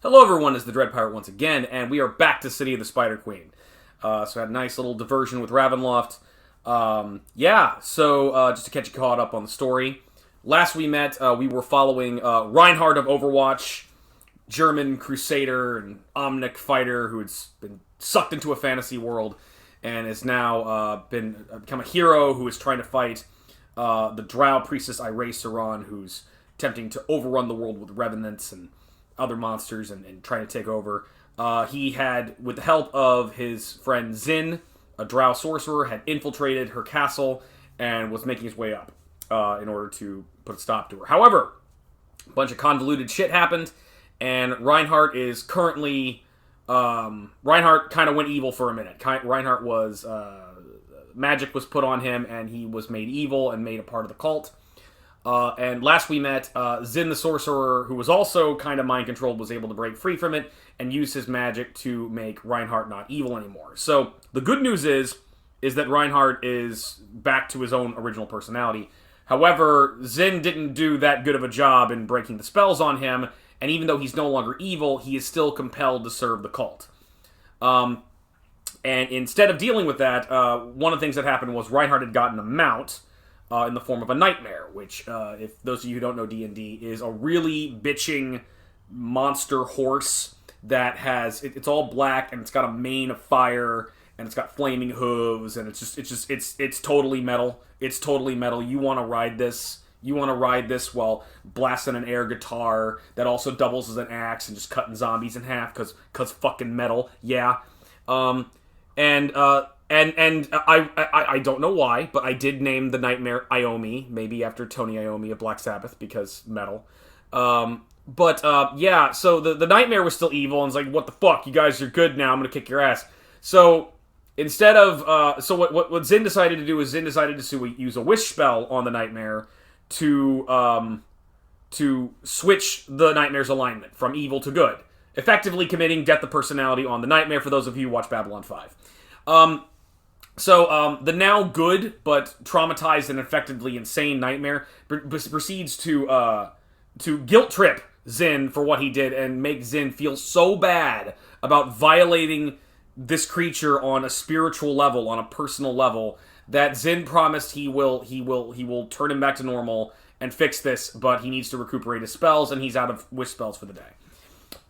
Hello everyone, it's the Dread Pirate once again, and we are back to City of the Spider Queen. So I had a nice little diversion with Ravenloft. Just to catch you caught up on the story. Last we met, we were following Reinhardt of Overwatch, German crusader and omnic fighter who's been sucked into a fantasy world and has now become a hero who is trying to fight the Drow priestess Saron, who's attempting to overrun the world with revenants and other monsters and trying to take over. He had, with the help of his friend Zin, a drow sorcerer, had infiltrated her castle and was making his way up in order to put a stop to her. However, a bunch of convoluted shit happened, and Reinhardt is currently... Reinhardt kind of went evil for a minute. Reinhardt was... magic was put on him, and he was made evil and made a part of the cult. And last we met, Zin the Sorcerer, who was also kind of mind-controlled, was able to break free from it and use his magic to make Reinhardt not evil anymore. So, the good news is that Reinhardt is back to his own original personality. However, Zin didn't do that good of a job in breaking the spells on him, and even though he's no longer evil, he is still compelled to serve the cult. And instead of dealing with that, one of the things that happened was Reinhardt had gotten a mount, in the form of a nightmare, which, if those of you who don't know D&D, is a really bitching monster horse that has... It's all black, and it's got a mane of fire, and it's got flaming hooves, and it's totally metal. It's totally metal. You want to ride this. You want to ride this while blasting an air guitar that also doubles as an axe and just cutting zombies in half, because fucking metal. Yeah. And I don't know why, but I did name the nightmare Iomi, maybe after Tony Iommi of Black Sabbath, because metal. So the nightmare was still evil, and it's like, what the fuck, you guys are good now, I'm gonna kick your ass. So, instead of, what Zin decided to do is Zin decided to use a wish spell on the nightmare to switch the nightmare's alignment from evil to good, effectively committing death of personality on the nightmare, for those of you who watch Babylon 5. The now good, but traumatized and effectively insane nightmare proceeds to guilt trip Zin for what he did and make Zin feel so bad about violating this creature on a spiritual level, on a personal level, that Zin promised he will turn him back to normal and fix this, but he needs to recuperate his spells, and he's out of wish spells for the day.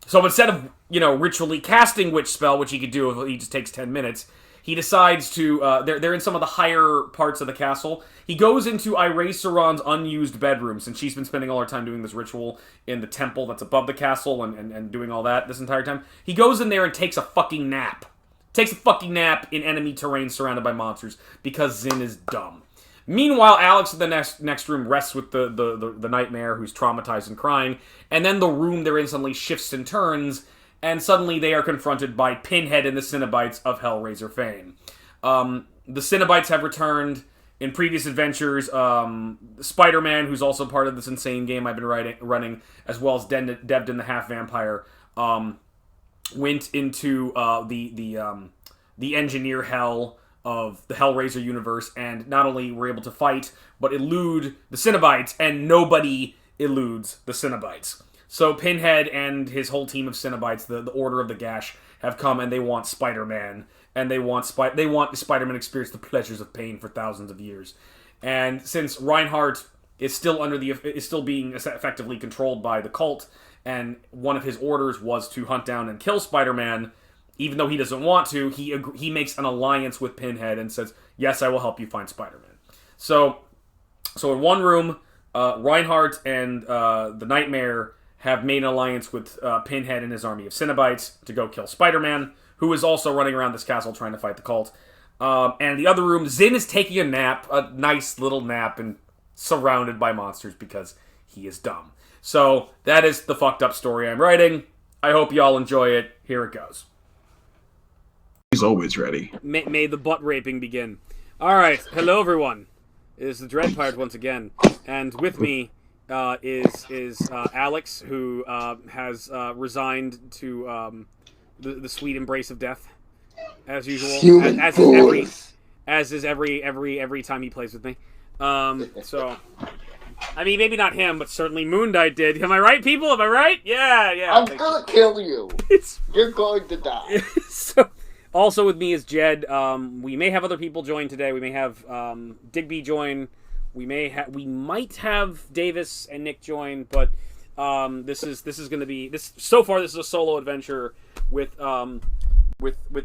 So instead of, ritually casting witch spell, which he could do if he just takes 10 minutes, he decides to, they're in some of the higher parts of the castle. He goes into Saron's unused bedroom, since she's been spending all her time doing this ritual in the temple that's above the castle and doing all that this entire time. He goes in there and takes a fucking nap. Takes a fucking nap in enemy terrain surrounded by monsters, because Zin is dumb. Meanwhile, Alex in the next room rests with the nightmare, who's traumatized and crying, and then the room they're in suddenly shifts and turns, and suddenly they are confronted by Pinhead and the Cenobites of Hellraiser fame. The Cenobites have returned in previous adventures. Spider-Man, who's also part of this insane game I've been running, as well as Devdin the Half-Vampire, went into the engineer hell of the Hellraiser universe, and not only were able to fight, but elude the Cenobites, and nobody eludes the Cenobites. So Pinhead and his whole team of Cenobites, the Order of the Gash, have come, and they want Spider-Man, and they want Spider-Man to experience the pleasures of pain for thousands of years. And since Reinhardt is still being effectively controlled by the cult, and one of his orders was to hunt down and kill Spider-Man, even though he doesn't want to, he makes an alliance with Pinhead and says, yes, I will help you find Spider-Man. So in one room, Reinhardt and the Nightmare have made an alliance with Pinhead and his army of Cenobites to go kill Spider-Man, who is also running around this castle trying to fight the cult. And in the other room, Zin is taking a nice little nap, and surrounded by monsters because he is dumb. So that is the fucked up story I'm writing. I hope y'all enjoy it. Here it goes. He's always ready. May the butt raping begin. Alright, hello everyone. It is the Dread Pirate once again. And with me is Alex, who has resigned to the sweet embrace of death, as usual. As is every time he plays with me. So I mean, maybe not him, but certainly Moon Knight did. Am I right, people? Am I right? Yeah. I'm gonna kill you. You're going to die. So, also with me is Jed. We may have other people join today. We may have Digby join. We might have Davis and Nick join, but this is going to be this. So far, this is a solo adventure with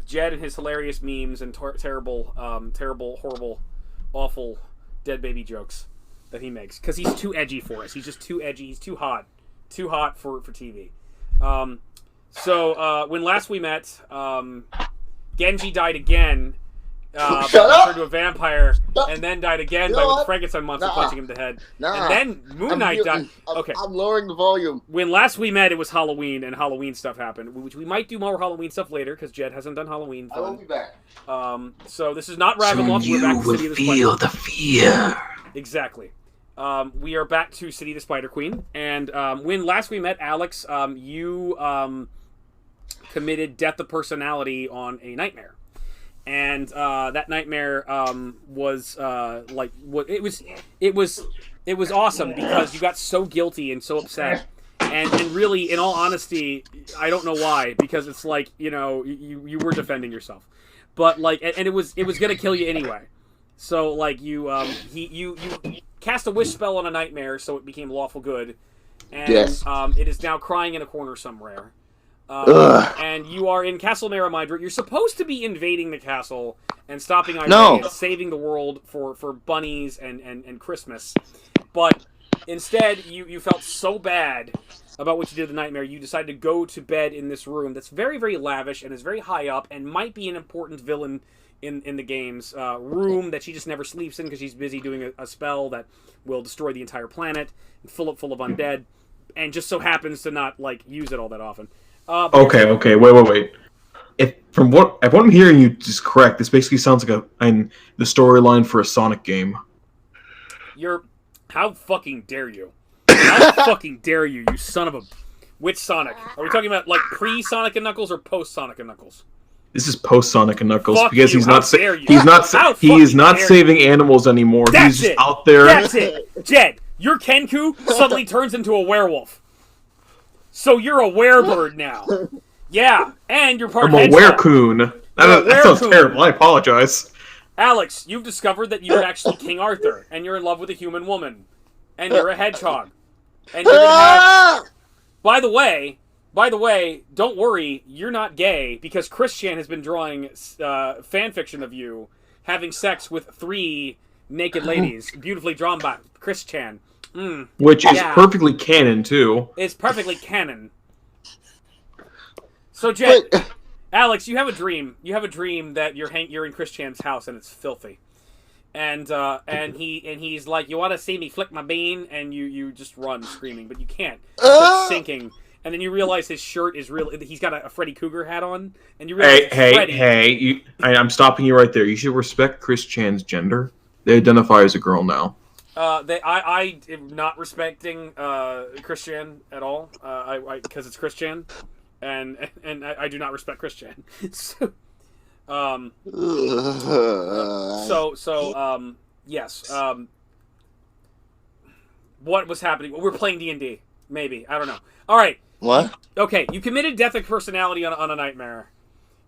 Jed and his hilarious memes and terrible, horrible, awful dead baby jokes that he makes because he's too edgy for us. He's just too edgy. He's too hot for TV. So when last we met, Genji died again. Shut up! Turned to a vampire, and then died again by the Frankenstein monster punching him in the head. And then Moon Knight died. Okay, I'm lowering the volume. When last we met, it was Halloween, and Halloween stuff happened, which we might do more Halloween stuff later because Jed hasn't done Halloween. I will be back. So this is not Ravenloft. We're back to City of the Spider. Feel the fear. Exactly. We are back to City of the Spider Queen, and when last we met, Alex, you committed death of personality on a nightmare. And that nightmare was it was awesome because you got so guilty and so upset, and really, in all honesty, I don't know why, because it's like, you know, you were defending yourself, but like, and it was gonna kill you anyway. So like you cast a wish spell on a nightmare, so it became lawful good, and yes. It is now crying in a corner somewhere. And you are in Castle Naramidra. You're supposed to be invading the castle and stopping Irene and saving the world for bunnies and Christmas. But instead, you felt so bad about what you did the nightmare, you decided to go to bed in this room that's very, very lavish and is very high up and might be an important villain in the game's room that she just never sleeps in because she's busy doing a spell that will destroy the entire planet and full of undead, and just so happens to not like use it all that often. Okay, wait. If what I'm hearing you is correct, this basically sounds like the storyline for a Sonic game. How fucking dare you? How fucking dare you, you son of a... Which Sonic? Are we talking about, like, pre-Sonic and Knuckles or post-Sonic and Knuckles? This is post-Sonic and Knuckles because he is not saving animals anymore. He's just out there. That's it! Jed, your Kenku suddenly turns into a werewolf. So you're a werebird now. Yeah, and you're part of I'm a werecoon. That sounds terrible. I apologize. Alex, you've discovered that you're actually King Arthur, and you're in love with a human woman, and you're a hedgehog, and you're gonna have... By the way, don't worry, you're not gay, because Chris Chan has been drawing fan fiction of you having sex with 3 naked ladies, beautifully drawn by Chris Chan. Which is perfectly canon, too. It's perfectly canon. So, Jed, Alex, you have a dream. You have a dream that you're in Chris Chan's house and it's filthy. And he's like, you want to see me flick my bean? And you just run screaming, but you can't. It's sinking. And then you realize his shirt is real. He's got a Freddy Krueger hat on, and you realize Freddy. I'm stopping you right there. You should respect Chris Chan's gender. They identify as a girl now. I am not respecting Christian at all. Because it's Christian, and I do not respect Christian. Yes. What was happening? We're playing D&D. Maybe, I don't know. All right. What? Okay, you committed death of personality on a nightmare.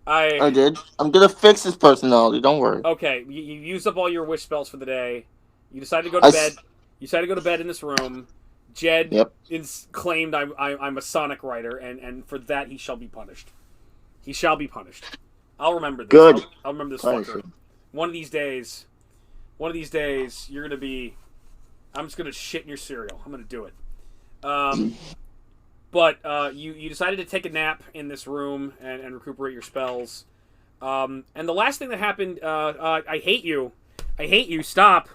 I did. I'm gonna fix his personality. Don't worry. Okay, you used up all your wish spells for the day. You decided to go to bed. You decided to go to bed in this room. Jed claimed I'm a Sonic writer, and for that he shall be punished. He shall be punished. I'll remember this. Good. I'll remember this fucker. One of these days, you're gonna be. I'm just gonna shit in your cereal. I'm gonna do it. But you decided to take a nap in this room and recuperate your spells. And the last thing that happened, I hate you. I hate you. Stop,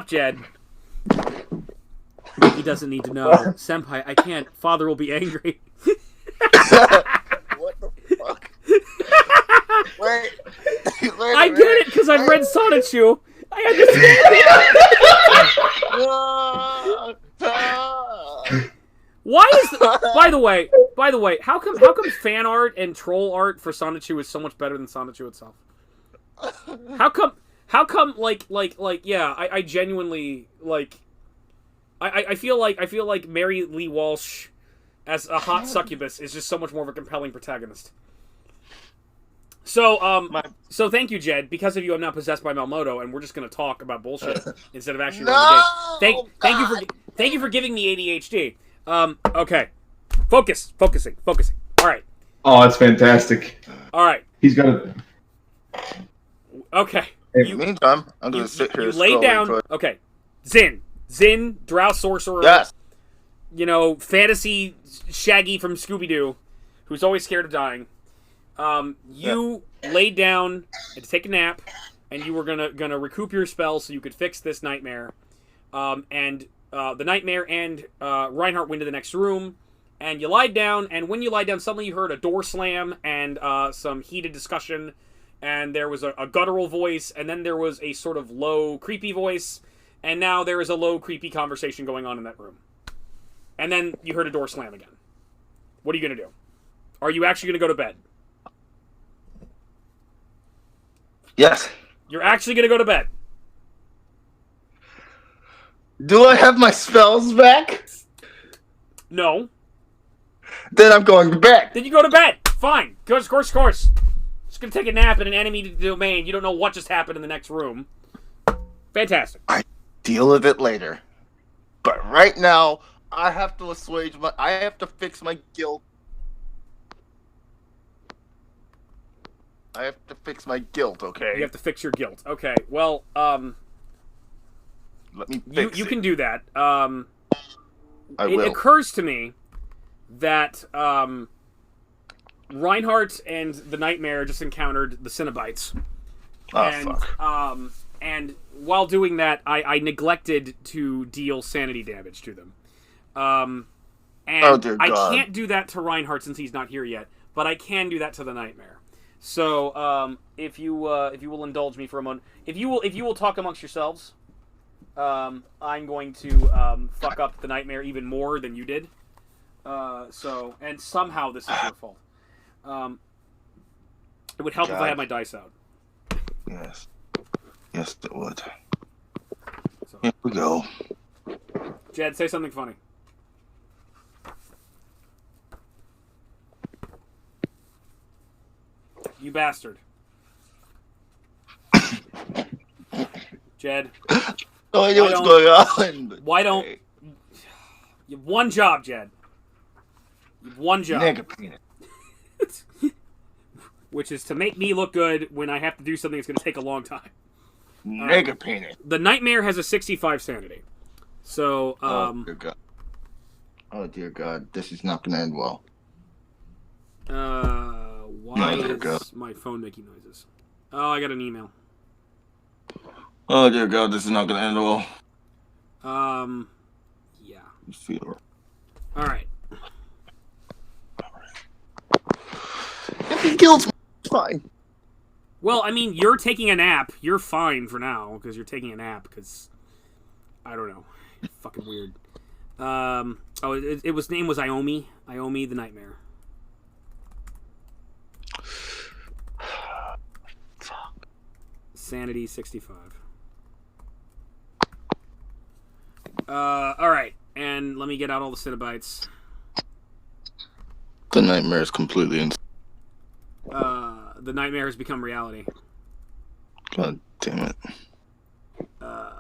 Jed. He doesn't need to know. Senpai, I can't. Father will be angry. What the fuck? Wait I get it, because I've read Sonichu. I understand. Why is by the way, how come fan art and troll art for Sonichu is so much better than Sonichu itself? How come like yeah, I genuinely like I feel like Mary Lee Walsh as a hot succubus is just so much more of a compelling protagonist. So, so thank you, Jed. Because of you, I'm not possessed by Melmoto, and we're just going to talk about bullshit instead of actually running the game. Thank you for giving me ADHD. Okay, focusing. All right. Oh, that's fantastic. All right. He's got a. Okay. In the meantime, I'm going to sit here. You lay down. Okay, Zin, Drow Sorcerer. Yes. You know, fantasy Shaggy from Scooby-Doo, who's always scared of dying. You laid down to take a nap, and you were gonna recoup your spells so you could fix this nightmare. And the nightmare and Reinhardt went to the next room, and you lied down. And when you lied down, suddenly you heard a door slam and some heated discussion, and there was a guttural voice, and then there was a sort of low, creepy voice, and now there is a low, creepy conversation going on in that room. And then you heard a door slam again. What are you gonna do? Are you actually gonna go to bed? Yes. You're actually going to go to bed. Do I have my spells back? No. Then I'm going to bed. Then you go to bed. Fine. Of course. Just going to take a nap in an enemy domain. You don't know what just happened in the next room. Fantastic. I deal with it later. But right now, I have to assuage I have to fix my guilt. I have to fix my guilt, okay? You have to fix your guilt. Okay. Well, let me fix you it. can do that. I will. It occurs to me that Reinhardt and the Nightmare just encountered the Cenobites. Fuck. And while doing that, I neglected to deal sanity damage to them. And oh, dear God. I can't do that to Reinhardt since he's not here yet, but I can do that to the Nightmare. So, if you will indulge me for a moment, if you will talk amongst yourselves, I'm going to fuck up the Nightmare even more than you did. And somehow this is your fault. It would help if I had my dice out. Yes, it would. So. Here we go. Jed, say something funny. You bastard. Jed. No idea what's going on. Why don't... You have one job, Jed. You have one job. Nigga penis. Which is to make me look good when I have to do something that's going to take a long time. Nigga penis. The Nightmare has a 65 sanity. So, Oh, dear God. Oh, dear God. This is not going to end well. Why is my phone making noises? Oh, I got an email. Oh, dear God. This is not going to end well. Yeah. Feel. All right. If he kills me, it's fine. Well, I mean, you're taking a nap. You're fine for now because you're taking a nap because I don't know. Fucking weird. Name was Iomi. Iomi the Nightmare. Fuck. Sanity 65. All right, and let me get out all the Cenobites. The Nightmare is completely insane. The Nightmare has become reality. God damn it. All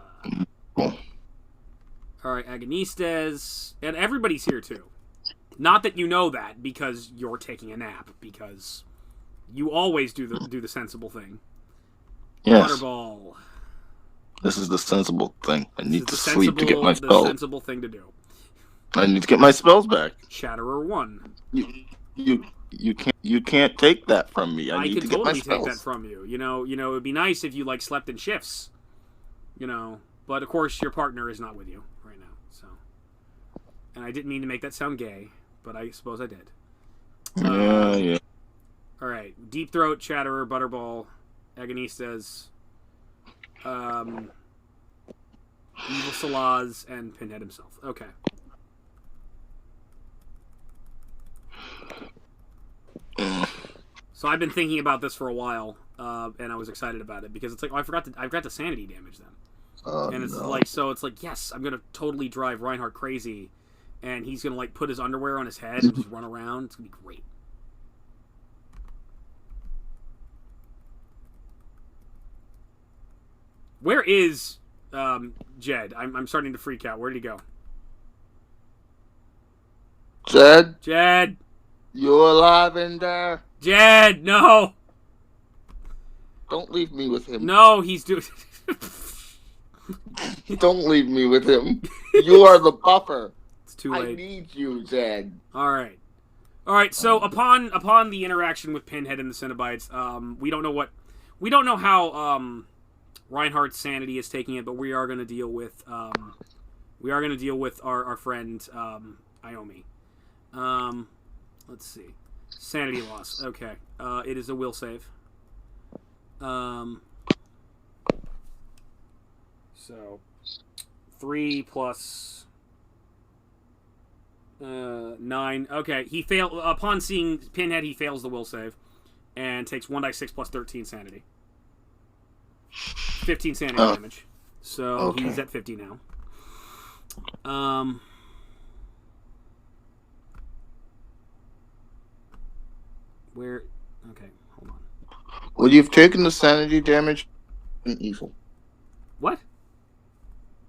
right, Agonistes, and everybody's here too. Not that you know that because you're taking a nap, because you always do the sensible thing. Yes. Butterball. This is the sensible thing. I need to The sleep to get my The spells. sensible thing to do. I need to get my spells back. Shatterer 1. You can't take that from me. I need can to get my totally spells. take that from you. You know, it would be nice if you like slept in shifts. You know, but of course your partner is not with you right now. So, and I didn't mean to make that sound gay, but I suppose I did. Yeah. All right, Deep Throat, Chatterer, Butterball, Agonistes, Evil Salaz, and Pinhead himself. Okay. So I've been thinking about this for a while, and I was excited about it because it's like, oh, I've got the sanity damage then. And it's no. like, so it's like, yes, I'm gonna totally drive Reinhardt crazy, and he's gonna like put his underwear on his head and just run around. It's gonna be great. Where is Jed? I'm starting to freak out. Where did he go? Jed, Jed! you alive in there? Jed! No! Don't leave me with him. No, he's doing... Don't leave me with him. You are the buffer. It's too I late. need you, Jed. Alright. Alright, so upon the interaction with Pinhead and the Cenobites, we don't know how Reinhardt's sanity is taking it, but we are gonna deal with our friend Iomi. Let's see. Sanity loss. Okay. It is a will save. So 3 plus 9. Okay, he failed upon seeing Pinhead. He fails the will save and takes 1d6 plus 13 sanity. 15 sanity damage. So okay. He's at 50 now. Where? Okay, hold on. Well, you've taken the sanity damage and evil. What?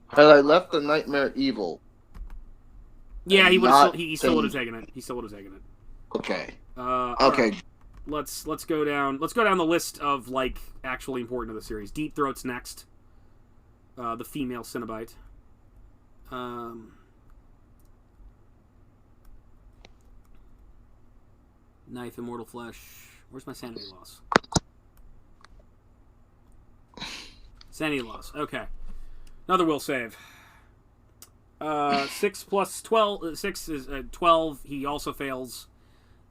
Had I left the nightmare evil? Yeah, he would. Not He still would have taken it. He still would have taken it. Okay. Okay. Okay. Let's go down. Let's go down the list of like actually important to the series. Deep Throat's next. The female Cenobite. Knife, Immortal Flesh. Where's my sanity loss? Sanity loss. Okay. Another will save. 6 plus 12. 6 is 12. He also fails.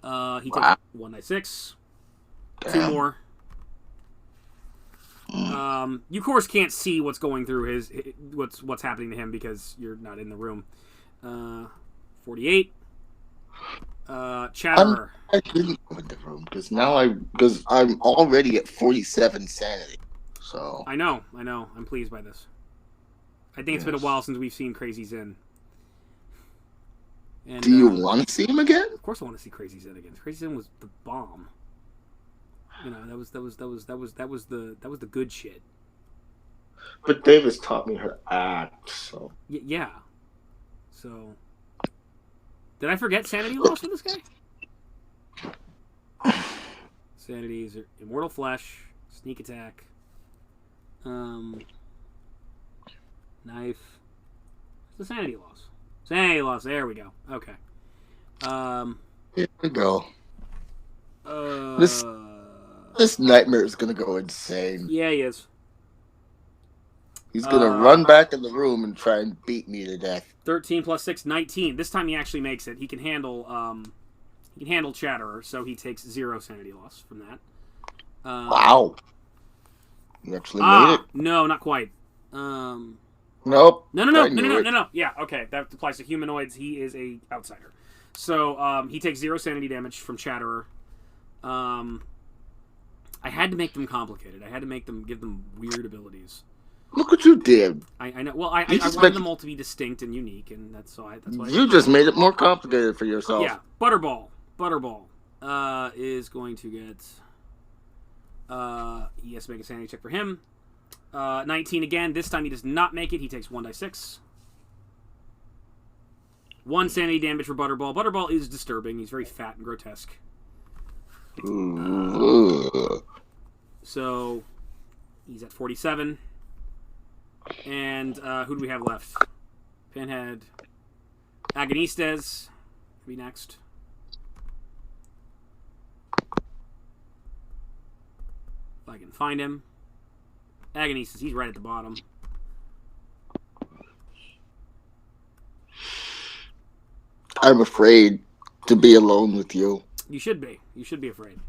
He takes 1d6. Damn. 2 more. You of course can't see what's going through what's happening to him because you're not in the room. 48. Chatterer. I didn't go in the room because I'm already at 47 sanity. So I know. I'm pleased by this. I think it's been a while since we've seen Crazy Zin. And, do you want to see him again? Of course, I want to see Crazy Zin again. Crazy Zin was the bomb. You know, that was the good shit. But Davis taught me how to act, so Yeah. So, did I forget sanity loss for this guy? Sanity is Immortal Flesh, Sneak Attack, Knife. What's the sanity loss? Sanity loss. There we go. Okay. here we go. This nightmare is gonna go insane. Yeah, he is. He's gonna run back in the room and try and beat me to death. 13 plus 6, 19. This time he actually makes it. He can handle Chatterer, so he takes 0 sanity loss from that. Wow. You actually made it? No, not quite. Nope. No. Yeah, okay. That applies to humanoids. He is a outsider. So, he takes 0 sanity damage from Chatterer. I had to make them complicated. I had to give them weird abilities. Look what you did. I know. Well, I wanted them all to be distinct and unique, and that's why. You just made it more complicated for yourself. Yeah, Butterball is going to get. He has to make a sanity check for him. 19 again. This time he does not make it. He takes 1d6. 1 sanity damage for Butterball. Butterball is disturbing. He's very fat and grotesque. So he's at 47. And who do we have left? Pinhead. Agonistes will be next. If I can find him. Agonistes, he's right at the bottom. I'm afraid to be alone with you. You should be. You should be afraid.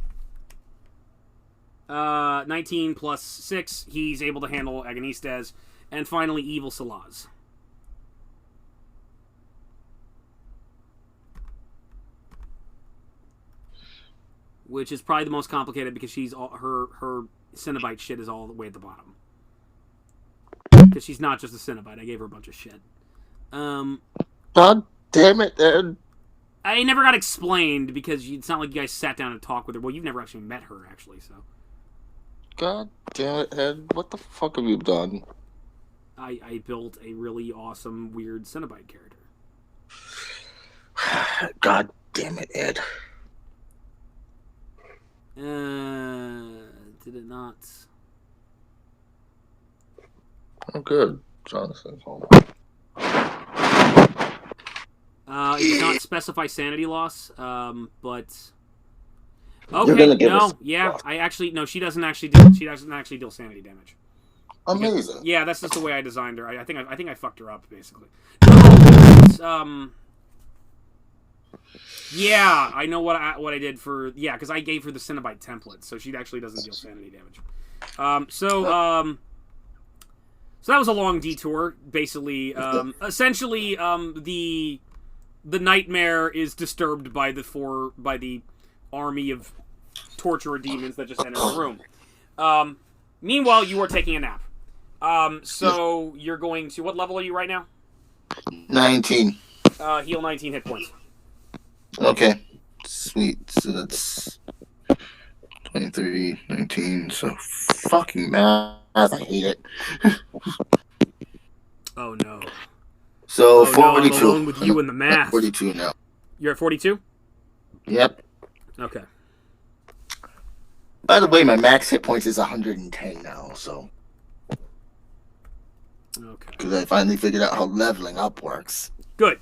19 plus 6. He's able to handle Agonistes. And finally, Evil Salaz. Which is probably the most complicated because she's her Cenobite shit is all the way at the bottom. because she's not just a Cenobite. I gave her a bunch of shit. God damn it, Ed. I never got explained because it's not like you guys sat down and talked with her. Well, you've never actually met her, actually, so. God damn it, Ed. What the fuck have you done? I built a really awesome, weird Cenobite character. God damn it, Ed. Did it not? I'm good. Jonathan's home. It does not specify sanity loss, but You're okay, gonna give no, us yeah, loss. I actually no, she doesn't actually deal sanity damage. Amazing. Yeah, that's just the way I designed her. I think I fucked her up basically. No, yeah, I know what I did for because I gave her the Cenobite template, so she actually doesn't deal sanity damage. So that was a long detour. Basically, essentially, the nightmare is disturbed by the army of torturer demons that just entered the room. Meanwhile, you are taking a nap. So you're going to what level are you right now? 19. Heal 19 hit points. Okay. Sweet. So that's 23, 19. So fucking math. I hate it. Oh no. So Oh 42. no, I'm alone with you in the math. 42 now. You're at 42? Yep. Okay. By the way, my max hit points is 110 now, so. Okay. Because I finally figured out how leveling up works. Good.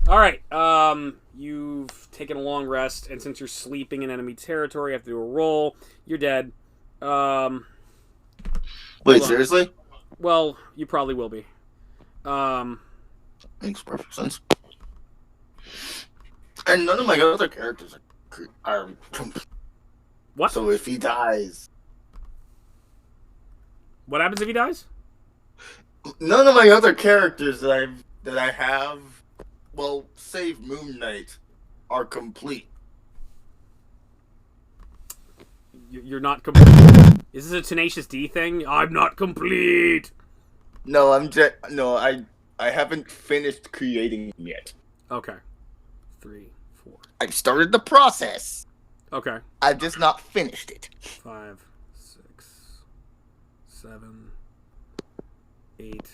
All right. You've taken a long rest, and since you're sleeping in enemy territory, you have to do a roll. You're dead. Wait, seriously? Well, you probably will be. Makes perfect sense. And none of my other characters are What? So if he dies, What happens if he dies? none of my other characters that I have, well, save Moon Knight, are complete. You're not complete. Is this a Tenacious D thing? I'm not complete. No, I haven't finished creating them yet. Okay. 3, 4. I've started the process. Okay. I've just not finished it. 5, 6, 7, 8,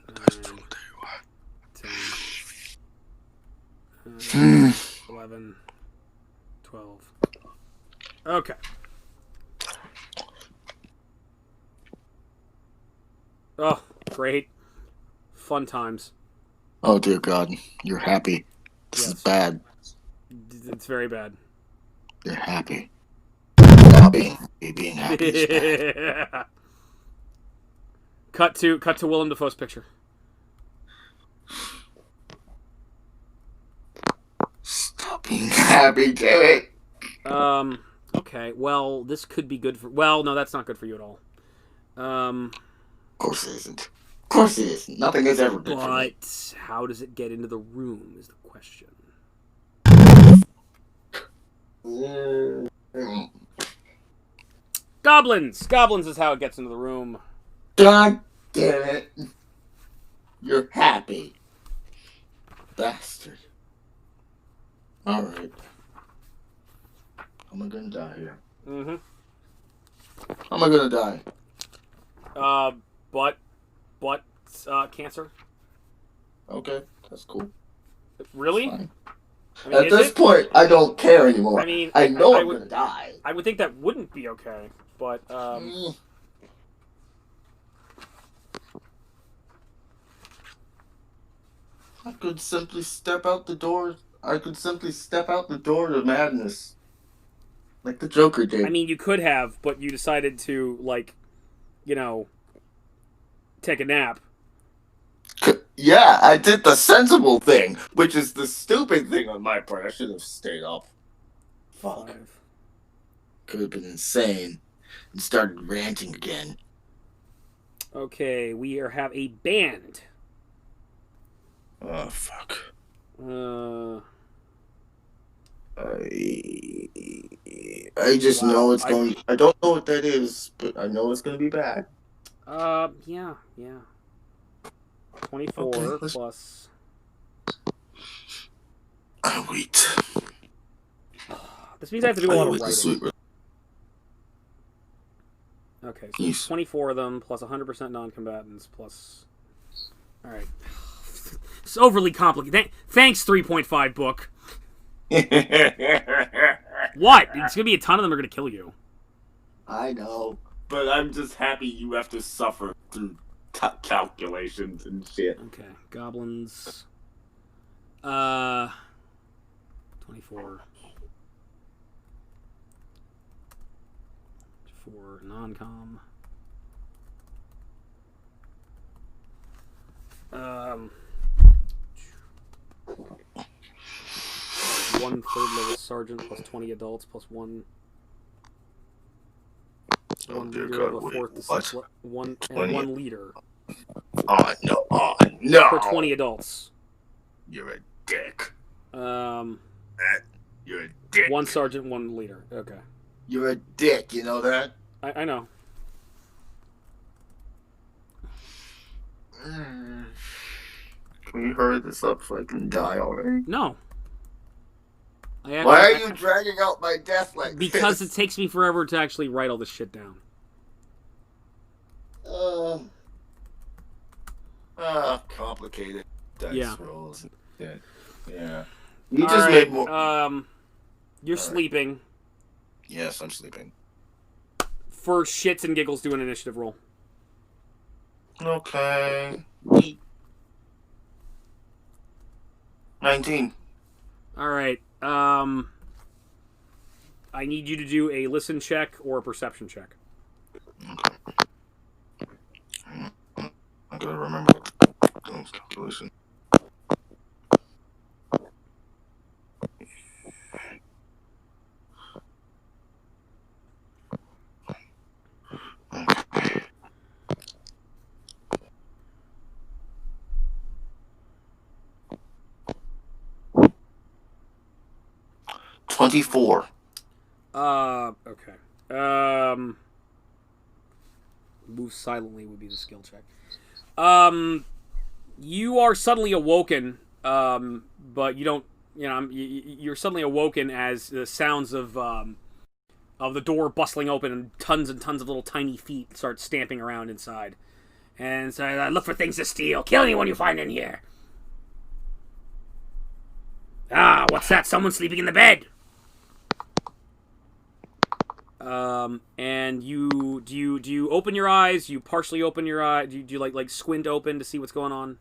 9, 10, 11, 12. Okay. Oh, great. Fun times. Oh dear God, you're happy. This is bad. It's very bad. You're happy. Not being happy is bad. Cut to Willem Dafoe's picture. Stop being happy, damn it. Okay, well, this could be good for... Well, no, that's not good for you at all. Of course it isn't. Of course it is. Nothing is ever good for me. But how does it get into the room is the question. Goblins! Goblins is how it gets into the room. God damn it. You're happy. Bastard. Alright. How am I gonna die here? Mm-hmm. How am I gonna die? Butt cancer. Okay, that's cool. Really? Fine. I mean, At this point, I don't care anymore. I mean, I know I'm would, gonna die. I would think that wouldn't be okay, but I could simply step out the door. I could simply step out the door to madness, like the Joker did. I mean, you could have, but you decided to, take a nap. Yeah, I did the sensible thing, which is the stupid thing on my part. I should have stayed up. Fuck. 5. Could have been insane and started ranting again. Okay, we have a band. Oh, fuck. I just know it's going... I don't know what that is, but I know it's going to be bad. Yeah. 24 Okay, plus... Wait. This means I have to do a lot of Wait, this writing. sweet. Okay, so Yes. 24 of them, plus 100% non-combatants, plus... Alright. It's overly complicated. Thanks, 3.5 book. What? It's gonna be a ton of them are gonna kill you. I know, but I'm just happy you have to suffer through calculations and shit. Okay, goblins. 24. For non-com. 1/3 level sergeant plus 20 adults plus one. Oh, One dear leader God, of a wait, fourth to what? sixth. One 20. one leader Oh no! Oh no! for 20 adults. You're a dick. Um, You're a dick. one sergeant, one leader. Okay, You're a dick. You know that? I know. Can we hurry this up so I can die already? No. Why are you dragging out my death like Because this? it takes me forever to actually write all this shit down. Complicated dice Yeah. rolls. Yeah. You just All made right, more. you're All right. sleeping. Yes, I'm sleeping. For shits and giggles, do an initiative roll. Okay. 19. All right. I need you to do a listen check or a perception check. I gotta remember the calculation. Okay. $24. Okay. Move silently would be the skill check. You are suddenly awoken, but you don't. You're suddenly awoken as the sounds of the door bustling open and tons of little tiny feet start stamping around inside. And so, look for things to steal. Kill anyone you find in here. Ah, what's that? Someone sleeping in the bed. And do you open your eyes? You partially open your eye? Do you like squint open to see what's going on?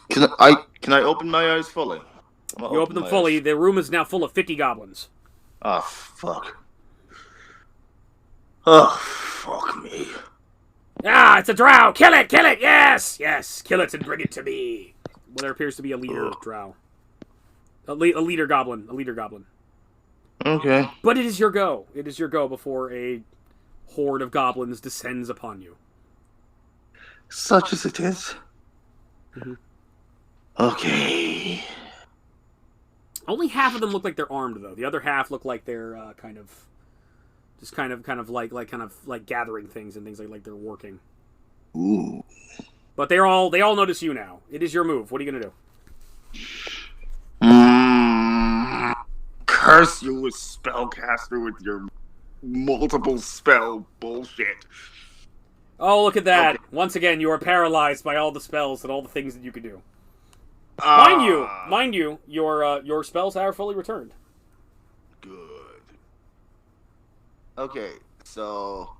Can I open my eyes fully? You open them fully. The room is now full of 50 goblins. Oh, fuck. Oh, fuck me. Ah, it's a drow! Kill it! Kill it! Yes! Yes! Kill it and bring it to me! Well, there appears to be a leader drow. A leader goblin. A leader goblin. Okay. But it is your go. It is your go before a horde of goblins descends upon you. Such as it is. Mm-hmm. Okay. Only half of them look like they're armed, though. The other half look like they're kind of gathering things and things like they're working. Ooh. But they all notice you now. It is your move. What are you gonna do? Curse you, a spellcaster, with your multiple spell bullshit. Oh, look at that! Okay. Once again, you are paralyzed by all the spells and all the things that you could do. Mind you, your spells are fully returned. Good. Okay, so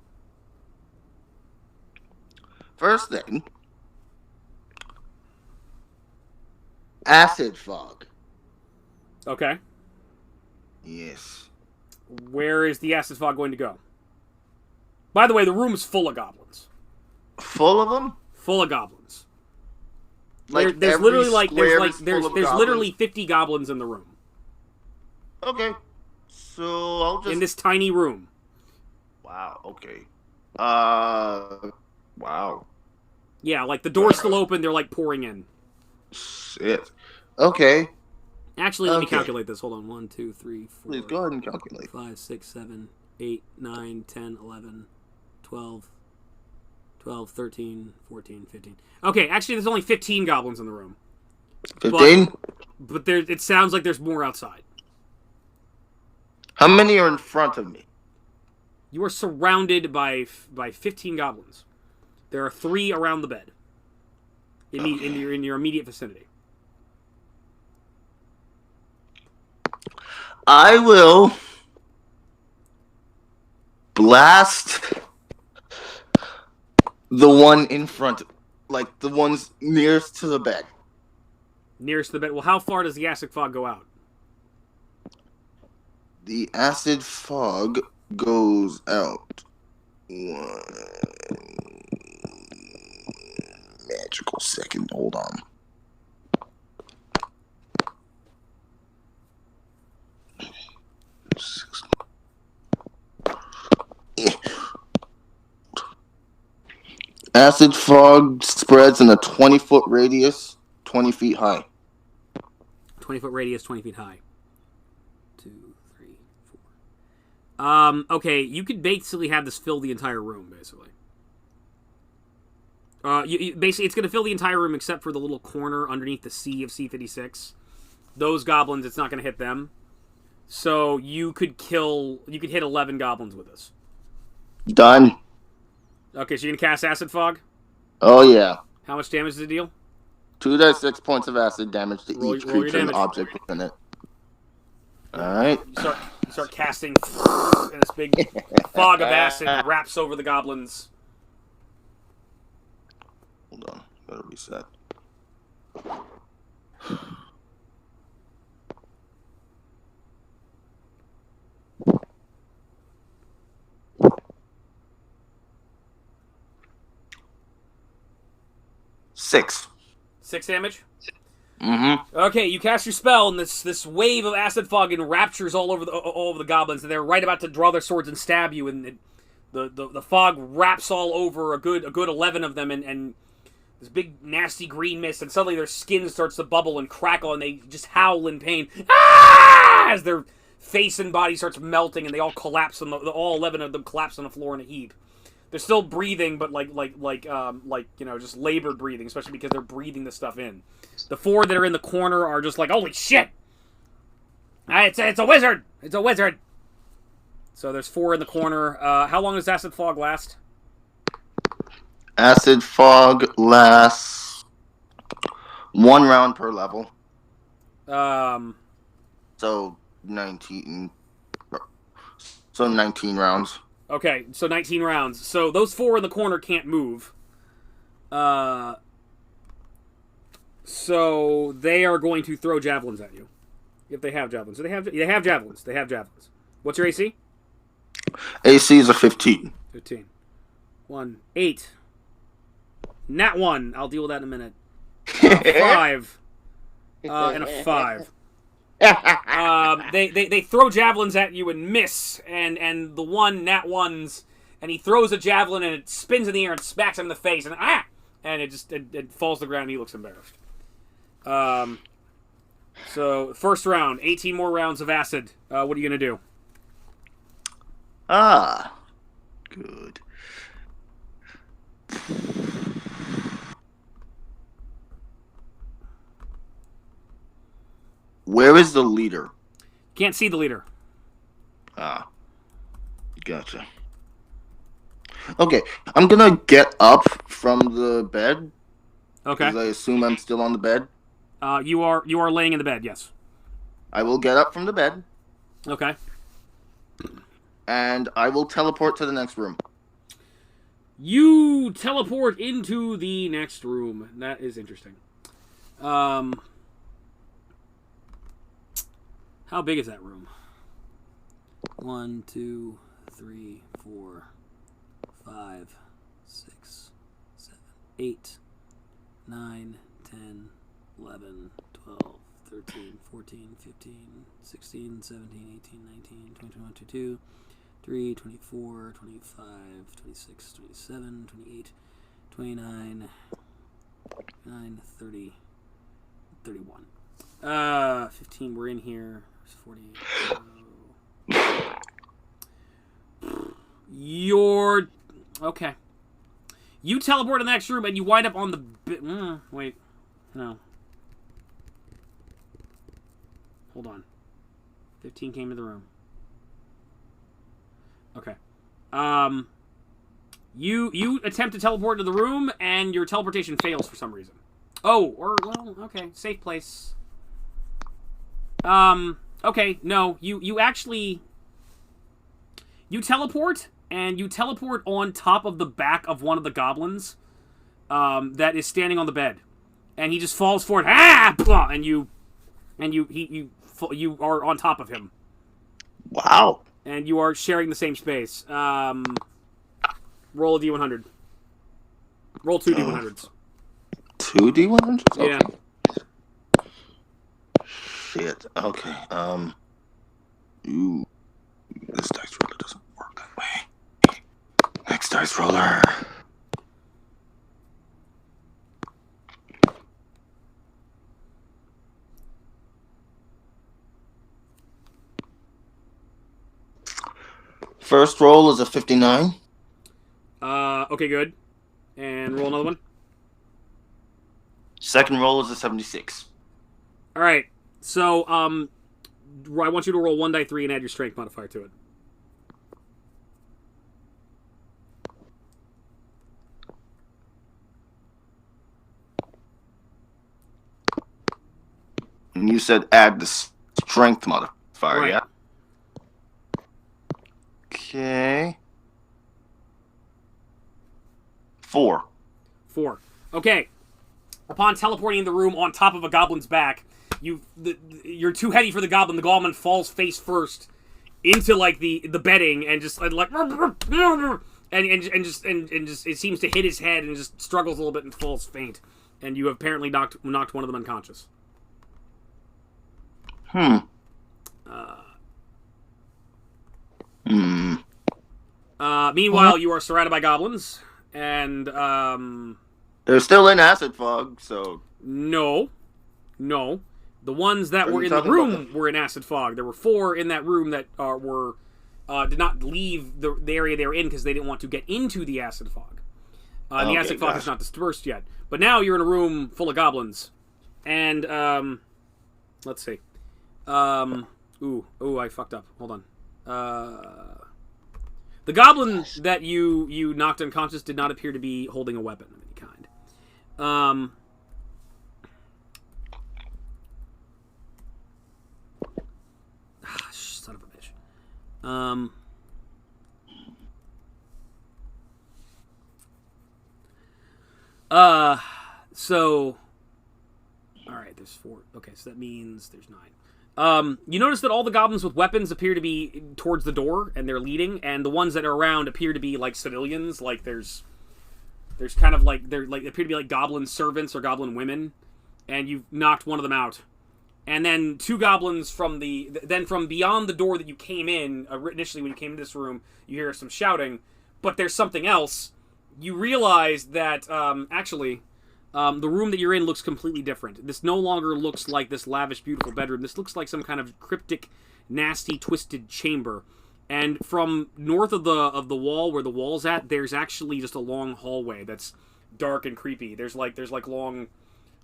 first thing, acid fog. Okay. Yes. Where is the acid fog going to go? By the way, the room is full of goblins. Full of them? Full of goblins. Like there's every literally like square there's is there's full of there's goblins? literally 50 goblins in the room. Okay. So I'll just In this tiny room. Wow, okay. Wow. Yeah, like the door's still open, they're like pouring in. Shit. Okay. Actually, let me Okay. calculate this. Hold on. 1, 2, 3, 4. Please go ahead and calculate. 5, 6, 7, 8, 9, 10, 11, 12, 12, 13, 14, 15. Okay, actually, there's only 15 goblins in the room. 15? But there, it sounds like there's more outside. How many are in front of me? You are surrounded by 15 goblins. There are 3 around the bed. In your immediate vicinity. I will blast the one in front, like the ones nearest to the bed. Nearest to the bed. Well, how far does the acid fog go out? The acid fog goes out. One magical second. Hold on. Acid fog spreads in a 20-foot radius, 20 feet high. 20-foot radius, 20 feet high. 2, 3, 4. Okay, you could basically have this fill the entire room, basically. Basically, it's going to fill the entire room except for the little corner underneath the C of C-56. Those goblins, it's not going to hit them. So you could hit 11 goblins with this. Done. Okay, so you're going to cast Acid Fog? Oh, yeah. How much damage does it deal? 2d6 points of acid damage to Roll each your creature and damage. object within it. Alright. You start casting, and this big fog of acid wraps over the goblins. Hold on. Gotta reset. Six. 6 damage? Mm-hmm. Okay, you cast your spell, and this wave of acid fog enraptures all over the goblins, and they're right about to draw their swords and stab you, and the fog wraps all over a good 11 of them, and this big nasty green mist, and suddenly their skin starts to bubble and crackle, and they just howl in pain as their face and body starts melting, and they all collapse, and all 11 of them collapse on the floor in a heap. They're still breathing, but like just labored breathing, especially because they're breathing the stuff in. The 4 that are in the corner are just like, holy shit! It's a wizard! It's a wizard! So there's 4 in the corner. How long does Acid Fog last? Acid fog lasts 1 round per level. So 19 rounds. Okay, so 19 rounds. So those 4 in the corner can't move. So they are going to throw javelins at you. If they have javelins. They have javelins. They have javelins. What's your AC? AC is a 15. 15. 1. 8. Nat 1. I'll deal with that in a minute. 5. And a 5. They throw javelins at you and miss, and the one nat ones, and he throws a javelin and it spins in the air and smacks him in the face, and it falls to the ground and he looks embarrassed. So first round, 18 more rounds of acid. What are you gonna do? Good. Where is the leader? Can't see the leader. Gotcha. Okay, I'm gonna get up from the bed. Okay. Because I assume I'm still on the bed. You are laying in the bed. Yes. I will get up from the bed. Okay. And I will teleport to the next room. You teleport into the next room. That is interesting. How big is that room? 1, 2, 3, 4, 5, 6, 7, 8, 9, 10, 11, 12, 13, 14, 15, 16, 17, 18, 19, 20, 21, 22, 23, 24, 25, 26, 27, 28, 29, 29, 30, 31. 15, we're in here. 48. You're... Okay. You teleport to the next room, and you wind up on the... wait. No. Hold on. 15 came to the room. Okay. You attempt to teleport to the room, and your teleportation fails for some reason. Oh, well, okay. Safe place. Okay, no. You actually... You teleport, and you teleport on top of the back of one of the goblins that is standing on the bed. And he just falls forward. Ah! And you are on top of him. Wow. And you are sharing the same space. Roll a D100. Roll 2 D100s. 2 D100s? Yeah. Okay. Shit. Okay. Ooh. This dice roller doesn't work that way. Next dice roller. First roll is a 59. Okay, good. And roll another one. Second roll is a 76. All right. So, I want you to roll 1 die 3 and add your strength modifier to it. And you said add the strength modifier, Right. yeah? Okay. 4. 4. Okay. Upon teleporting in the room on top of a goblin's back, you're too heavy for the goblin. The goblin falls face first into like the bedding and just like and just it seems to hit his head and just struggles a little bit and falls faint. And you have apparently knocked one of them unconscious. Meanwhile, you are surrounded by goblins, and They're still in acid fog, so... No. The ones that Are were you in the talking room about were in acid fog. There were 4 in that room that did not leave the area they were in because they didn't want to get into the acid fog. And the Okay, acid fog gotcha. is not dispersed yet. But now you're in a room full of goblins. And, let's see. I fucked up. Hold on. The goblin that you knocked unconscious did not appear to be holding a weapon of any kind. Son of a bitch. So, all right, there's 4. Okay, so that means there's 9. You notice that all the goblins with weapons appear to be towards the door, and they're leading, and the ones that are around appear to be like civilians. Like there's kind of like they're like appear to be like goblin servants or goblin women, and you've knocked one of them out. And then 2 goblins from beyond the door that you came in initially when you came into this room, you hear some shouting, but there's something else. You realize that actually. The room that you're in looks completely different. This no longer looks like this lavish, beautiful bedroom. This looks like some kind of cryptic, nasty, twisted chamber. And from north of the wall where the wall's at, there's actually just a long hallway that's dark and creepy. There's long,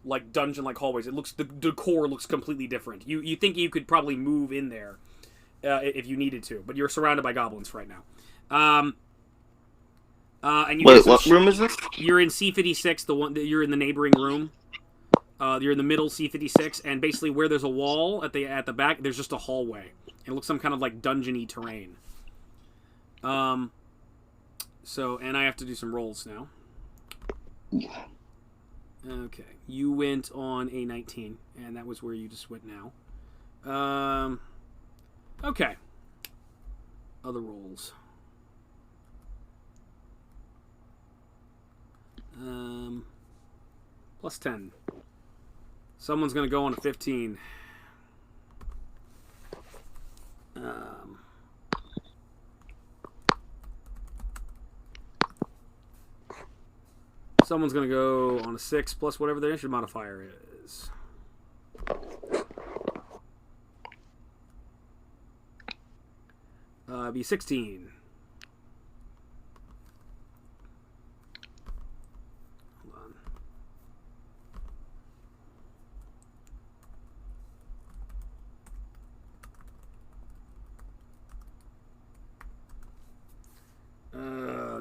like dungeon-like hallways. The decor looks completely different. You think you could probably move in there if you needed to, but you're surrounded by goblins right now. And you Wait, what room is this? You're in C56, the one that you're in the neighboring room. You're in the middle C56, and basically where there's a wall at the back, there's just a hallway. It looks some kind of like dungeony terrain. So, and I have to do some rolls now. Okay, you went on a 19, and that was where you just went now. Okay. Other rolls. Plus 10. Someone's gonna go on a 15. Someone's gonna go on a 6 plus whatever their initiative modifier is. Be 16.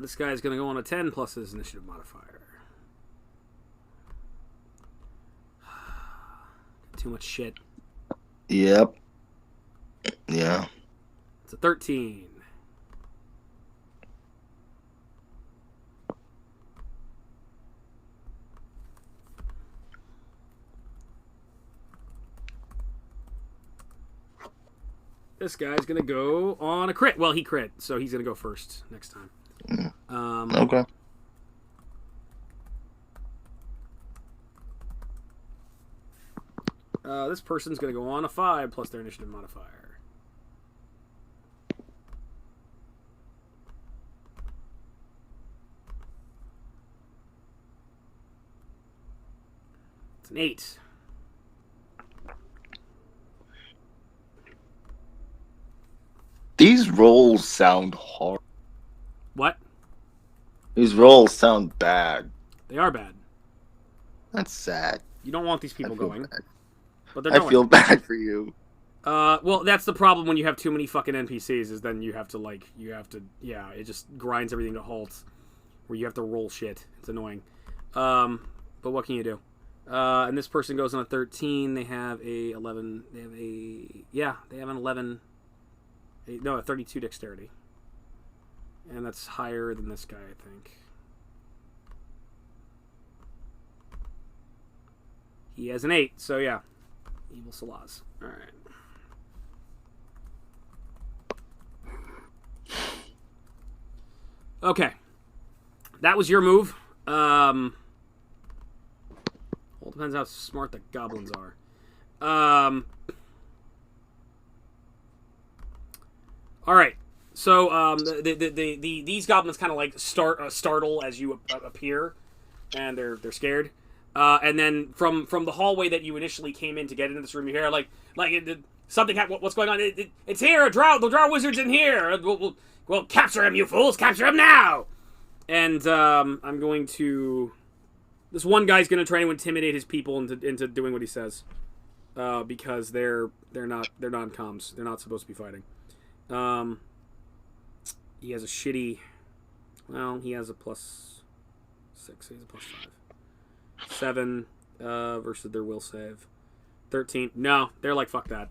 This guy's going to go on a 10 plus his initiative modifier. Too much shit. Yep. Yeah. It's a 13. This guy's going to go on a crit. Well, he crit, so he's going to go first next time. Okay. This person's going to go on a 5 plus their initiative modifier. It's an 8. These rolls sound hard. What? These rolls sound bad. They are bad. That's sad. You don't want these people I feel going. bad. But they're I going. feel bad for you. Well, that's the problem when you have too many fucking NPCs, is then you have to, yeah, it just grinds everything to halt, where you have to roll shit. It's annoying. But what can you do? And this person goes on a 13, they have a 11, they have an 11, a 32 dexterity. And that's higher than this guy, I think. He has an 8, so yeah. Evil Salaz. Alright. Okay. That was your move. Well, depends how smart the goblins are. Alright. So, these goblins kind of like startle as you appear, and they're scared. And then from the hallway that you initially came in to get into this room, you hear something. What's going on? It's here. The Drow Wizard's in here. We'll capture him, you fools! Capture him now! And I'm going to. This one guy's going to try to intimidate his people into doing what he says, because they're non-coms. They're not supposed to be fighting. He has a shitty. Well, he has a +6. He has a +5. 7 versus their will save. 13. No, they're like, fuck that.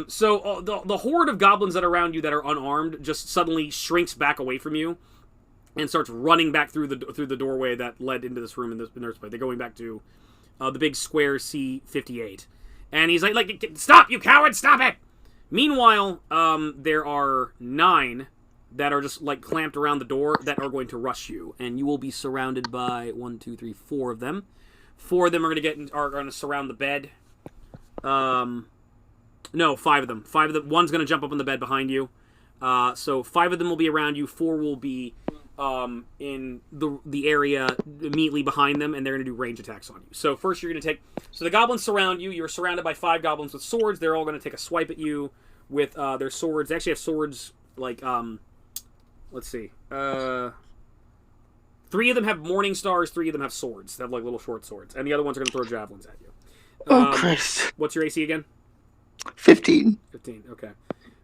So the horde of goblins that are around you that are unarmed just suddenly shrinks back away from you and starts running back through the doorway that led into this room in this place. They're going back to the big square C58. And he's like, stop, you coward, stop it! Meanwhile, there are 9 that are just like clamped around the door that are going to rush you, and you will be surrounded by 1, 2, 3, 4 of them. 4 of them are going to surround the bed. No, 5 of them. 5 of them. One's going to jump up on the bed behind you. So 5 of them will be around you. 4 will be in the area immediately behind them, and they're going to do range attacks on you. So first you're going to take. So the goblins surround you. You're surrounded by 5 goblins with swords. They're all going to take a swipe at you with their swords. They actually have swords like. Let's see. 3 of them have morning stars. 3 of them have swords. They have like little short swords, and the other ones are going to throw javelins at you. Oh, Christ! What's your AC again? 15. 15. Okay.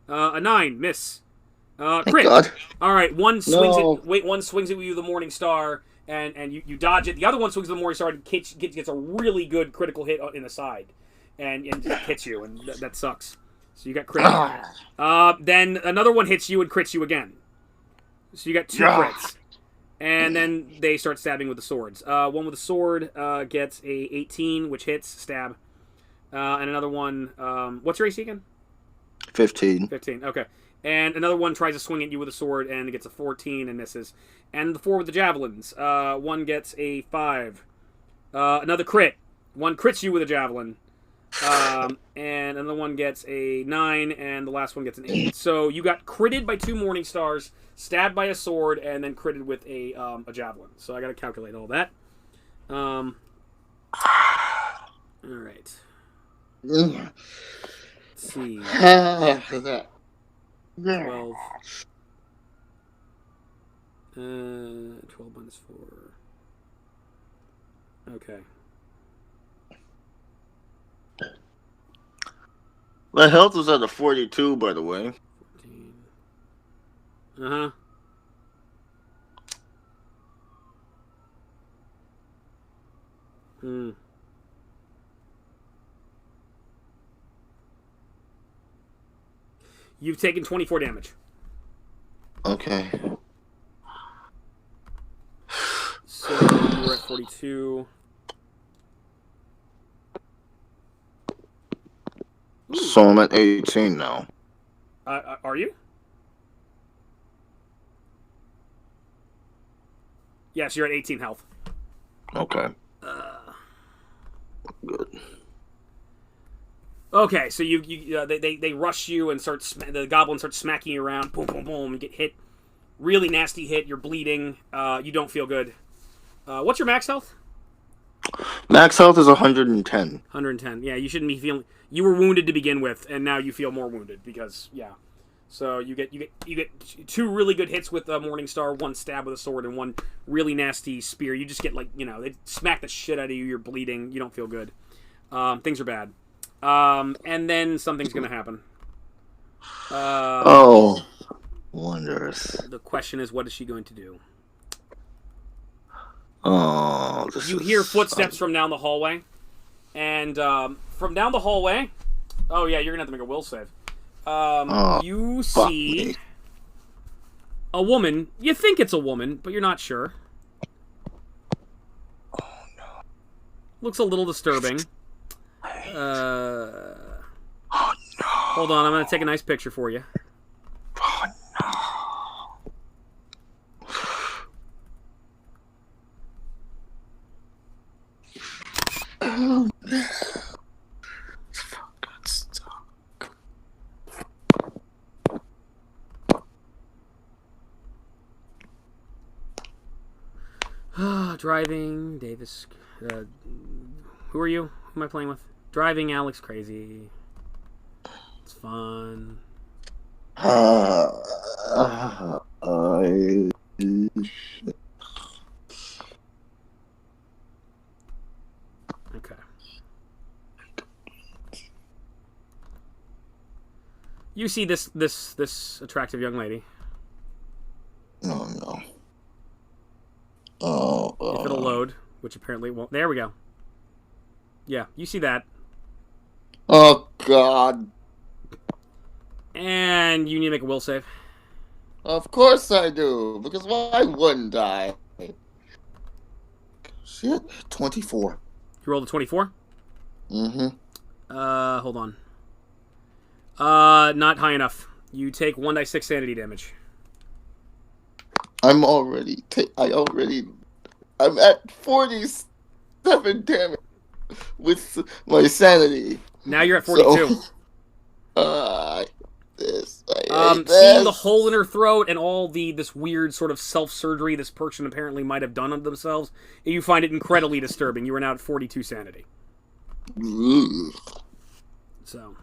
A 9. Miss. Thank Crit. God. All right. One swings No. it. Wait. One swings it with you the morning star, and you dodge it. The other one swings the morning star and gets a really good critical hit in the side, and just hits you, and that sucks. So you got crit. Then another one hits you and crits you again. So you got 2 crits. And then they start stabbing with the swords. One with a sword gets a 18, which hits, stab. And another one, what's your AC again? 15. 15, okay. And another one tries to swing at you with a sword and gets a 14 and misses. And the 4 with the javelins. One gets a 5. Another crit. One crits you with a javelin. And another one gets a 9, and the last one gets an 8. So you got critted by 2 morning stars, stabbed by a sword, and then critted with a javelin. So I got to calculate all that. All right. Let's see. 12. 12 minus 4. Okay. My health was at a 42, by the way. 14. Uh-huh. Mm. You've taken 24 damage. Okay. So you're at 42. So I'm at 18 now. Are you? Yes, you're at 18 health. Okay. Good. Okay, so they rush you and the goblin starts smacking you around. Boom, boom, boom. You get hit. Really nasty hit. You're bleeding. You don't feel good. What's your max health? Max health is 110. 110. Yeah, you shouldn't be feeling. You were wounded to begin with, and now you feel more wounded because So you get 2 really good hits with Morningstar, 1 stab with a sword, and 1 really nasty spear. You just get they smack the shit out of you. You're bleeding. You don't feel good. Things are bad. And then something's gonna happen. Wondrous. The question is, what is she going to do? Oh, you hear footsteps from down the hallway, and from down the hallway. Oh yeah, you're gonna have to make a will save. You see a woman. You think it's a woman, but you're not sure. Oh no! Looks a little disturbing. Oh no! Hold on, I'm gonna take a nice picture for you. Oh no! Oh no! Fucking stuck. Driving, Davis. Who are you? Who am I playing with? Driving Alex crazy. It's fun. Okay. You see this attractive young lady. Oh no. Oh. If it'll load, which apparently won't. There we go. Yeah, you see that. Oh God. And you need to make a will save. Of course I do, because why wouldn't I? Shit, 24. You rolled a 24? Mm-hmm. Hold on. Not high enough. You take 1d6 sanity damage. I'm at 47 damage with my sanity. Now you're at 42. So, I hate seeing this. the hole in her throat and all this weird sort of self-surgery this person apparently might have done on themselves, you find it incredibly disturbing. You are now at 42 sanity. Ugh. So,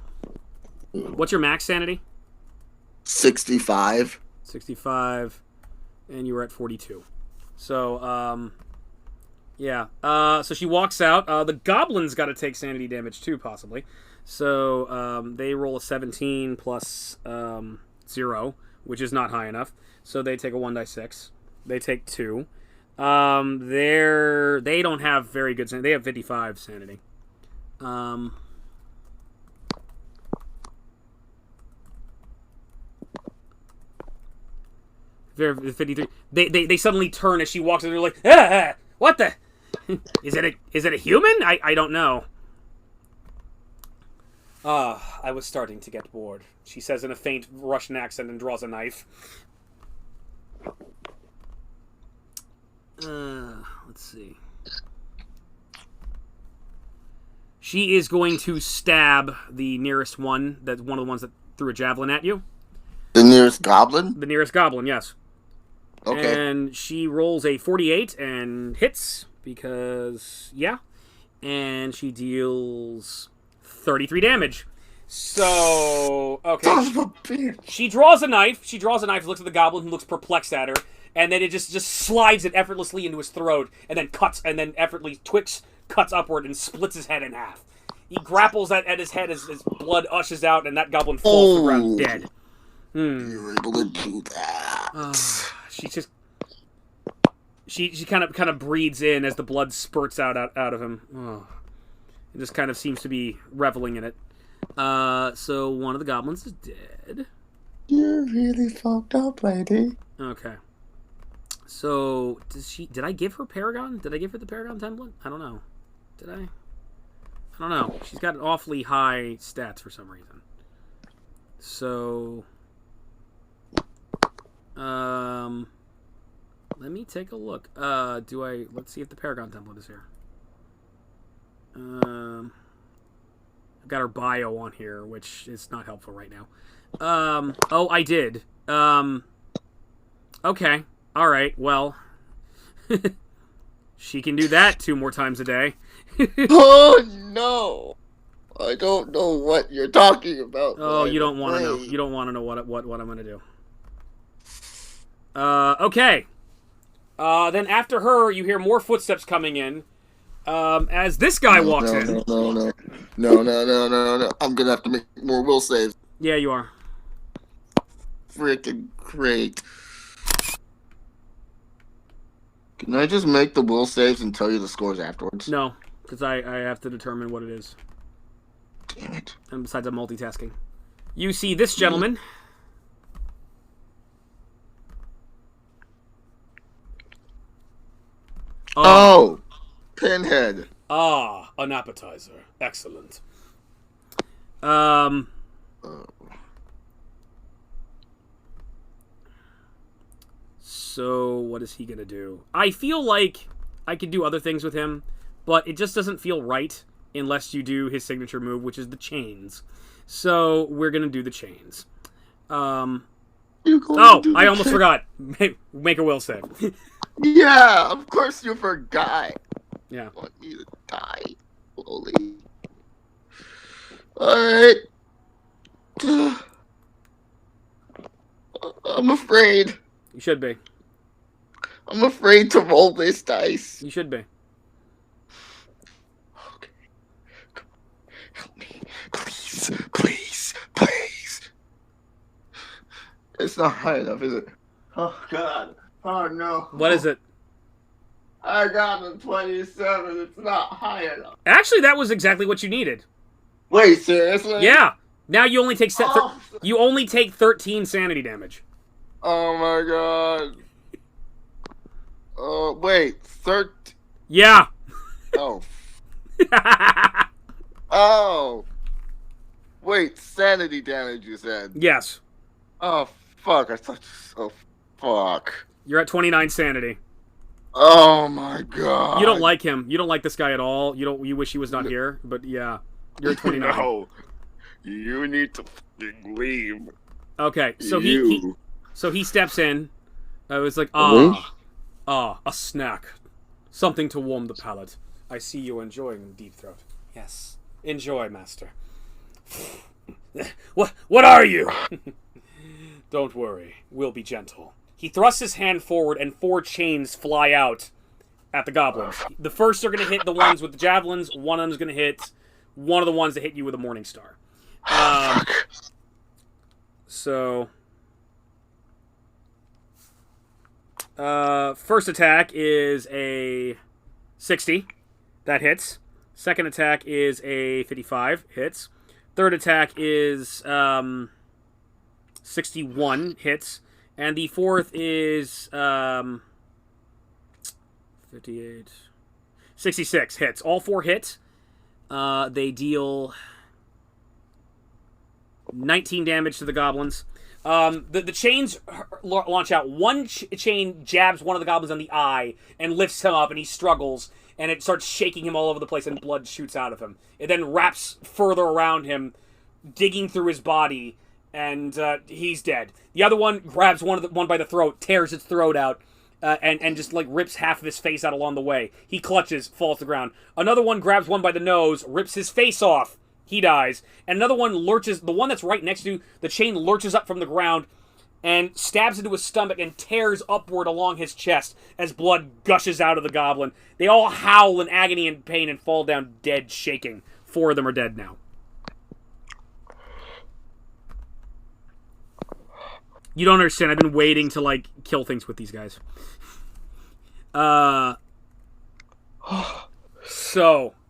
what's your max sanity? 65. 65, and you were at 42. So, yeah. So she walks out. The goblin's got to take sanity damage too, possibly. So they roll a 17 plus 0, which is not high enough. So they take a 1d6. They take 2. They don't have very good sanity. They have 55 sanity. They're 53. They suddenly turn as she walks in. They're like, what the? Is it a human? I don't know. I was starting to get bored, she says in a faint Russian accent and draws a knife. Let's see. She is going to stab the nearest one. That's one of the ones that threw a javelin at you. The nearest goblin? The nearest goblin, yes. Okay. And she rolls a 48 and hits because, yeah. And she deals 33 damage. So, okay. Son of a bitch. She draws a knife. Looks at the goblin, who looks perplexed at her. And then it just slides it effortlessly into his throat. And then effortlessly cuts upward and splits his head in half. He grapples at his head as blood ushes out, and that goblin falls to the ground dead. You're able to do that. She's just... She kind of breathes in as the blood spurts out of him. Oh. It just kind of seems to be reveling in it. So one of the goblins is dead. You're really fucked up, lady. Okay. So did I give her Paragon? Did I give her the Paragon template? I don't know. Did I? I don't know. She's got awfully high stats for some reason. So let me take a look. Let's see if the Paragon template is here. I've got her bio on here, which is not helpful right now. Oh, I did. Okay. All right. Well, she can do that 2 more times a day. Oh no! I don't know what you're talking about. Oh, you don't want to know. You don't want to know what I'm gonna do. Okay. Then after her, you hear more footsteps coming in. As this guy walks in. No. I'm gonna have to make more will saves. Yeah, you are. Freaking great. Can I just make the will saves and tell you the scores afterwards? No, because I have to determine what it is. Damn it. And besides, I'm multitasking. You see this gentleman. Oh! Pinhead. Ah, an appetizer. Excellent. So, what is he gonna do? I feel like I could do other things with him, but it just doesn't feel right unless you do his signature move, which is the chains. So, we're gonna do the chains. I almost forgot. Make a will save. Yeah, of course you forgot. Yeah. I want you to die slowly. Alright. I'm afraid. You should be. I'm afraid to roll this dice. You should be. Okay. Come on. Help me. Please. It's not high enough, is it? Oh, God. Oh, no. What is it? I got a 27. It's not high enough. Actually, that was exactly what you needed. Wait, seriously? Yeah. Now you only take you only take 13 sanity damage. Oh my god. Wait, 13. Yeah. Oh. Oh. Wait, sanity damage you said. Yes. Oh, fuck. I thought. Oh, fuck. You're at 29 sanity. Oh my god. You don't like him. You don't like this guy at all. You wish he was not here, but yeah. You're at 29. No. You need to fucking leave. Okay, so you. he steps in. It's like, a snack. Something to warm the palate. I see you enjoying Deep Throat. Yes. Enjoy, master. What are you? Don't worry. We'll be gentle. He thrusts his hand forward and 4 chains fly out at the goblins. The first are going to hit the ones with the javelins. One of them is going to hit one of the ones that hit you with a morning star. So, first attack is a 60. That hits. Second attack is a 55. Hits. Third attack is 61. Hits. And the fourth is 58. 66. Hits. All 4 hits. They deal 19 damage to the goblins. The chains launch out. One chain jabs one of the goblins on the eye and lifts him up, and he struggles, and it starts shaking him all over the place, and blood shoots out of him. It then wraps further around him, digging through his body, and he's dead. The other one grabs one by the throat, tears its throat out, and just like rips half of his face out along the way. He clutches, falls to the ground. Another one grabs one by the nose, rips his face off. He dies. And another one lurches, the one that's right next to the chain lurches up from the ground and stabs into his stomach and tears upward along his chest as blood gushes out of the goblin. They all howl in agony and pain and fall down dead, shaking. 4 of them are dead now. You don't understand. I've been waiting to, kill things with these guys. So,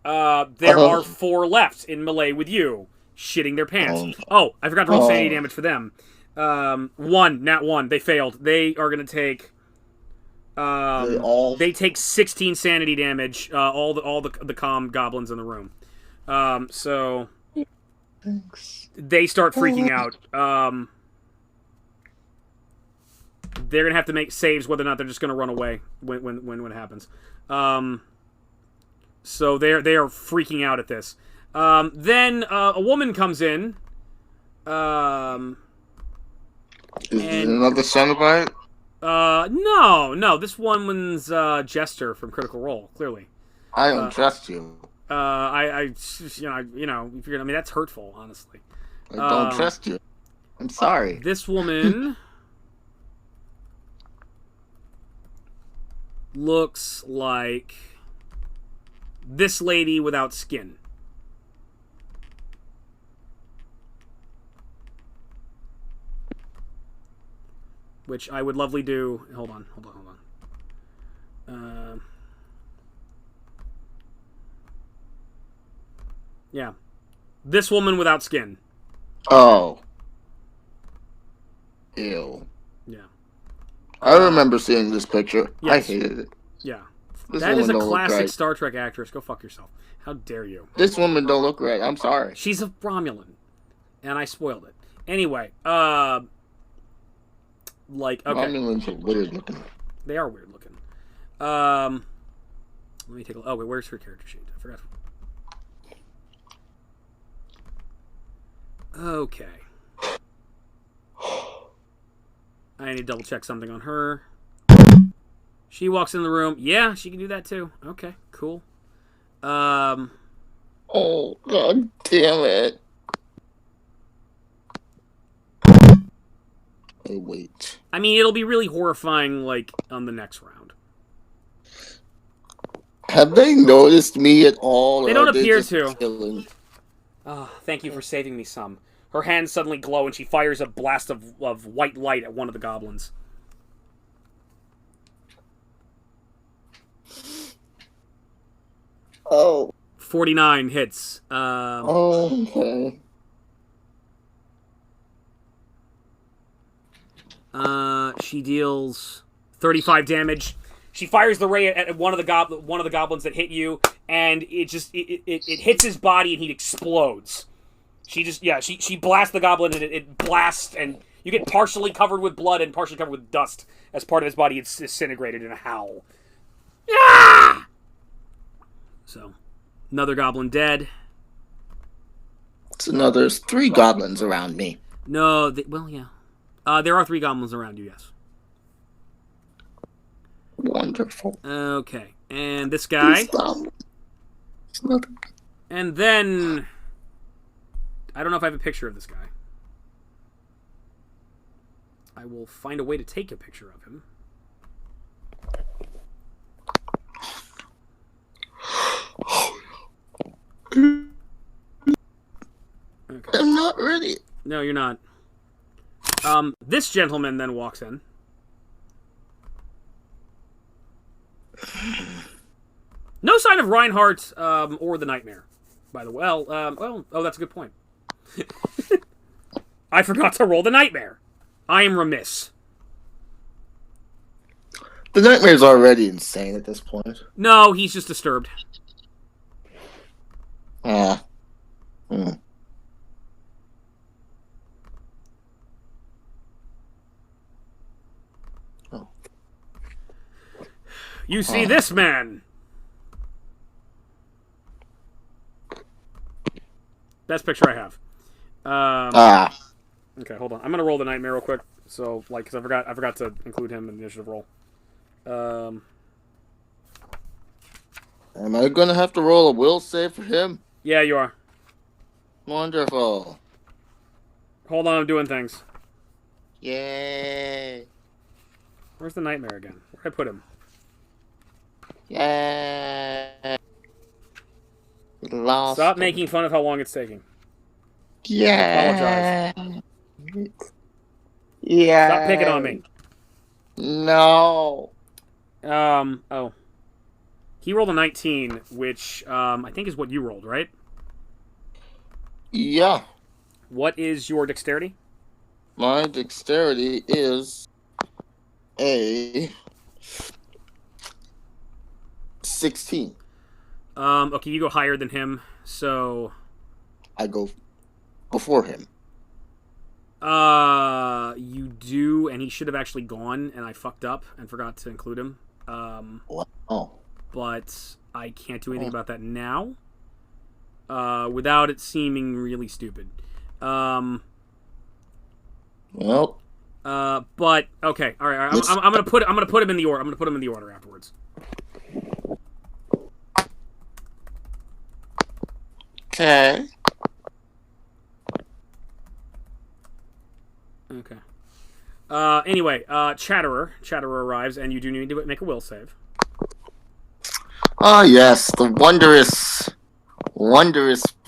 there are 4 left in melee with you, shitting their pants. Oh, I forgot to roll sanity damage for them. 1, nat 1. They failed. They are gonna take. They take 16 sanity damage. All the calm goblins in the room. So they start freaking out. They're gonna have to make saves whether or not they're just gonna run away when it happens. So they are freaking out at this. Then a woman comes in. Is it another Cenobite? No. This woman's Jester from Critical Role. Clearly, I don't trust you. you know, if you're, I mean, that's hurtful, honestly. I don't trust you. I'm sorry. This woman looks like this lady without skin. Which I would lovely do. Hold on. Yeah. This woman without skin. Oh. Ew. Yeah. I remember seeing this picture. Yes. I hated it. Yeah. This That is a woman don't look classic right. Star Trek actress. Go fuck yourself. How dare you? This woman don't look right. I'm sorry. She's a Romulan. And I spoiled it. Anyway, okay. Romulans are weird looking. They are weird looking. Let me take a look. Oh, wait, where's her character sheet? I forgot. Okay. I need to double check something on her. She walks in the room. Yeah, she can do that too. Okay, cool. Oh, god damn it. Hey, wait. I mean, it'll be really horrifying, like, on the next round. Have they noticed me at all? They or don't are they appear just to. chilling? Oh, thank you for saving me some. Her hands suddenly glow and she fires a blast of white light at one of the goblins. Oh. 49 hits. Okay. She deals 35 damage. She fires the ray at one of the goblins that hit you, and it hits his body and he explodes. She blasts the goblin and it blasts, and you get partially covered with blood and partially covered with dust as part of his body. It's disintegrated in a howl. Ah! So, another goblin dead. So now there's 3 goblins around me. No, well, yeah. There are 3 goblins around you, yes. Wonderful. Okay, and this guy. And then... I don't know if I have a picture of this guy. I will find a way to take a picture of him. Okay. I'm not ready. No, you're not. This gentleman then walks in. No sign of Reinhardt or the Nightmare, by the way. Oh, that's a good point. I forgot to roll the Nightmare. I am remiss. The Nightmare's already insane at this point. No, he's just disturbed. Yeah. Oh. You see this man. Best picture I have. Okay, hold on. I'm gonna roll the Nightmare real quick. So, like, because I forgot to include him in the initiative roll. Am I gonna have to roll a will save for him? Yeah, you are. Wonderful. Hold on, I'm doing things. Yay. Where's the Nightmare again? Where'd I put him? Yay. Lost. Stop making fun of how long it's taking. Yeah. Yeah. Stop picking on me. No. Oh. He rolled a 19, which I think is what you rolled, right? Yeah. What is your dexterity? My dexterity is a 16. Okay, you go higher than him, so I go before him. you do, and he should have actually gone, and I fucked up and forgot to include him. What? Oh. But I can't do anything about that now. Without it seeming really stupid. Well. But okay, all right. I'm gonna put him in the order. I'm gonna put him in the order afterwards. Okay. Okay. Anyway, Chatterer arrives, and you do need to make a will save. Ah, yes, the wondrous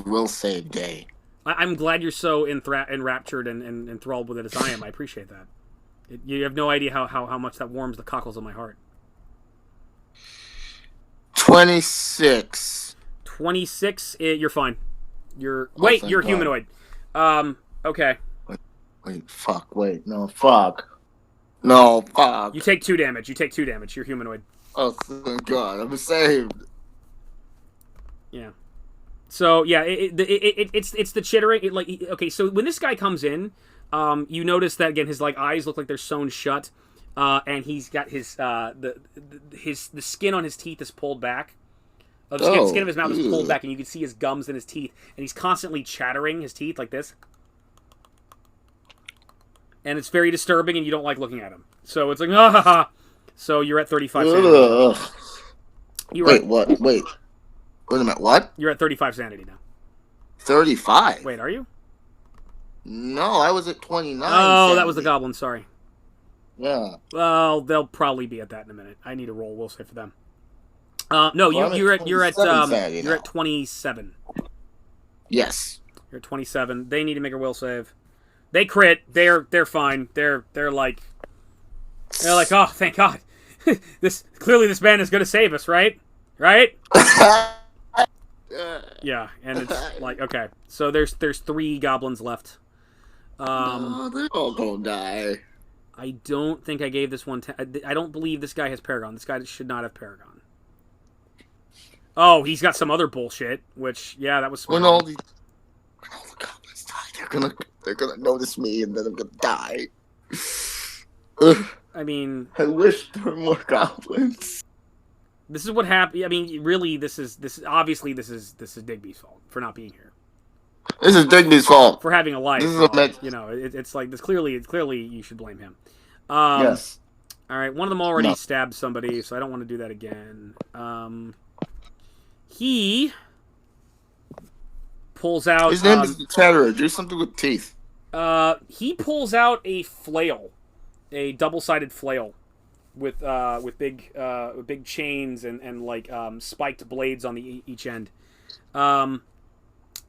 will save day. I'm glad you're so enraptured and enthralled with it as I am. I appreciate that. You have no idea how much that warms the cockles of my heart. 26. 26. You're fine. You're thank you're God. humanoid. Okay. Wait, fuck, no, fuck. No, fuck. You take 2 damage. You're humanoid. Oh, thank God, I'm saved. Yeah. So yeah, it's the chittering. Okay, so when this guy comes in, you notice that again his eyes look like they're sewn shut, and he's got his the skin on his teeth is pulled back. The skin of his mouth is pulled back, and you can see his gums and his teeth, and he's constantly chattering his teeth like this. And it's very disturbing, and you don't like looking at him. So it's like, ah, ha, ha. So you're at 35 sanity. Wait a minute, what? You're at 35 sanity now. 35? Wait, are you? No, I was at 29. Oh, sanity. that was the goblin, sorry. Yeah. Well, they'll probably be at that in a minute. I need a roll, we'll say, for them. No, you're at 27. Yes. You're at 27. They need to make a will save. They crit. They're fine. They're like, oh, thank God. This man is going to save us, right? Right? Yeah, and it's like, okay. So there's 3 goblins left. No, they're all gonna die. I don't think I gave this one. I don't believe this guy has Paragon. This guy should not have Paragon. Oh, he's got some other bullshit. Which, yeah, that was smart. When all the goblins die, they're gonna notice me, and then I'm gonna die. I mean, I wish there were more goblins. this is what happened. I mean, really, this is Digby's fault for not being here. This is Digby's fault. For having a life. This is it's like this. Clearly, you should blame him. Yes. All right, one of them already stabbed somebody, so I don't want to do that again. He pulls out. His name is the Chatterer. Do something with teeth. He pulls out a flail, a double-sided flail, with big chains and spiked blades on each end.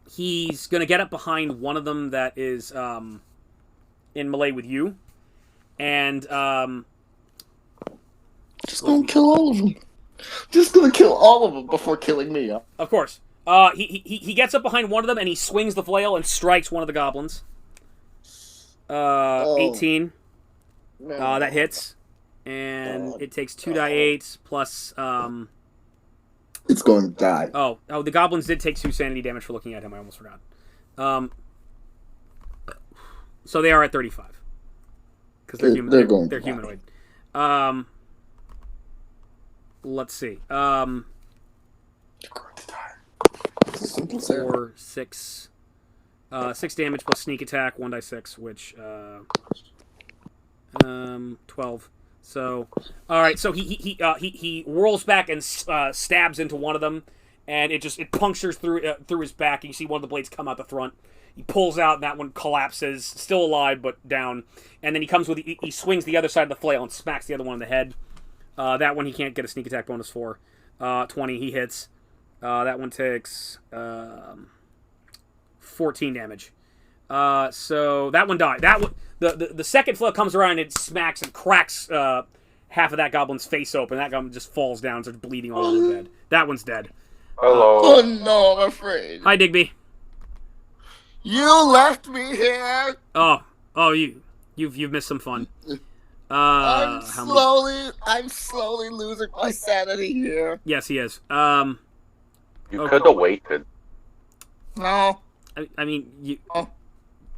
He's gonna get up behind one of them that is in melee with you, and just gonna kill all of them. Just gonna kill all of them before killing me. Huh? Of course. He gets up behind one of them and he swings the flail and strikes one of the goblins. 18. No. That hits. And it takes 2d8 plus It's going to die. Oh, the goblins did take 2 sanity damage for looking at him. I almost forgot. So they are at 35. Because they're humanoid. Let's see. They're going to die. 4, 6. 6 damage plus sneak attack, 1d6, which 12. So, all right. So he whirls back and stabs into one of them, and it punctures through his back. And you see one of the blades come out the front. He pulls out, and that one collapses, still alive but down. And then he swings the other side of the flail and smacks the other one in the head. That one he can't get a sneak attack bonus for. 20, he hits. That one takes 14 damage. So that one died. That one, the second flail comes around and it smacks and cracks half of that goblin's face open. That goblin just falls down, starts bleeding all over the bed. That one's dead. Oh Hello. no, I'm afraid. Hi, Digby. You left me here. Oh, you've missed some fun. I'm How many? slowly losing my sanity here. Yes, he is. You Okay. could have waited. No. I mean, you Oh.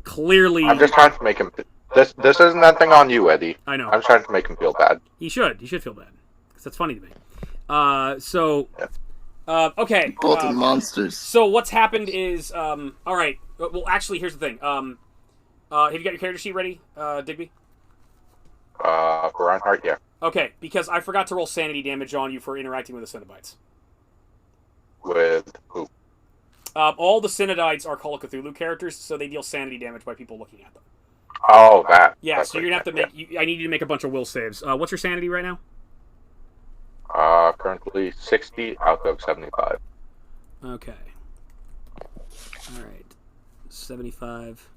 clearly. I'm just trying to make him. This isn't nothing on you, Eddie. I know. I'm trying to make him feel bad. He should feel bad because that's funny to me. Okay. Both are monsters. So what's happened is, all right. Well, actually, here's the thing. Have you got your character sheet ready, Digby? For Reinhardt, yeah. Okay, because I forgot to roll sanity damage on you for interacting with the Cenobites. With who? All the Cenobites are Call of Cthulhu characters, so they deal sanity damage by people looking at them. Oh, that. Yeah, That's so you're gonna have to right, make. I need you to make a bunch of will saves. What's your sanity right now? yeah. Currently 60 out of 75. Okay. All right. 75,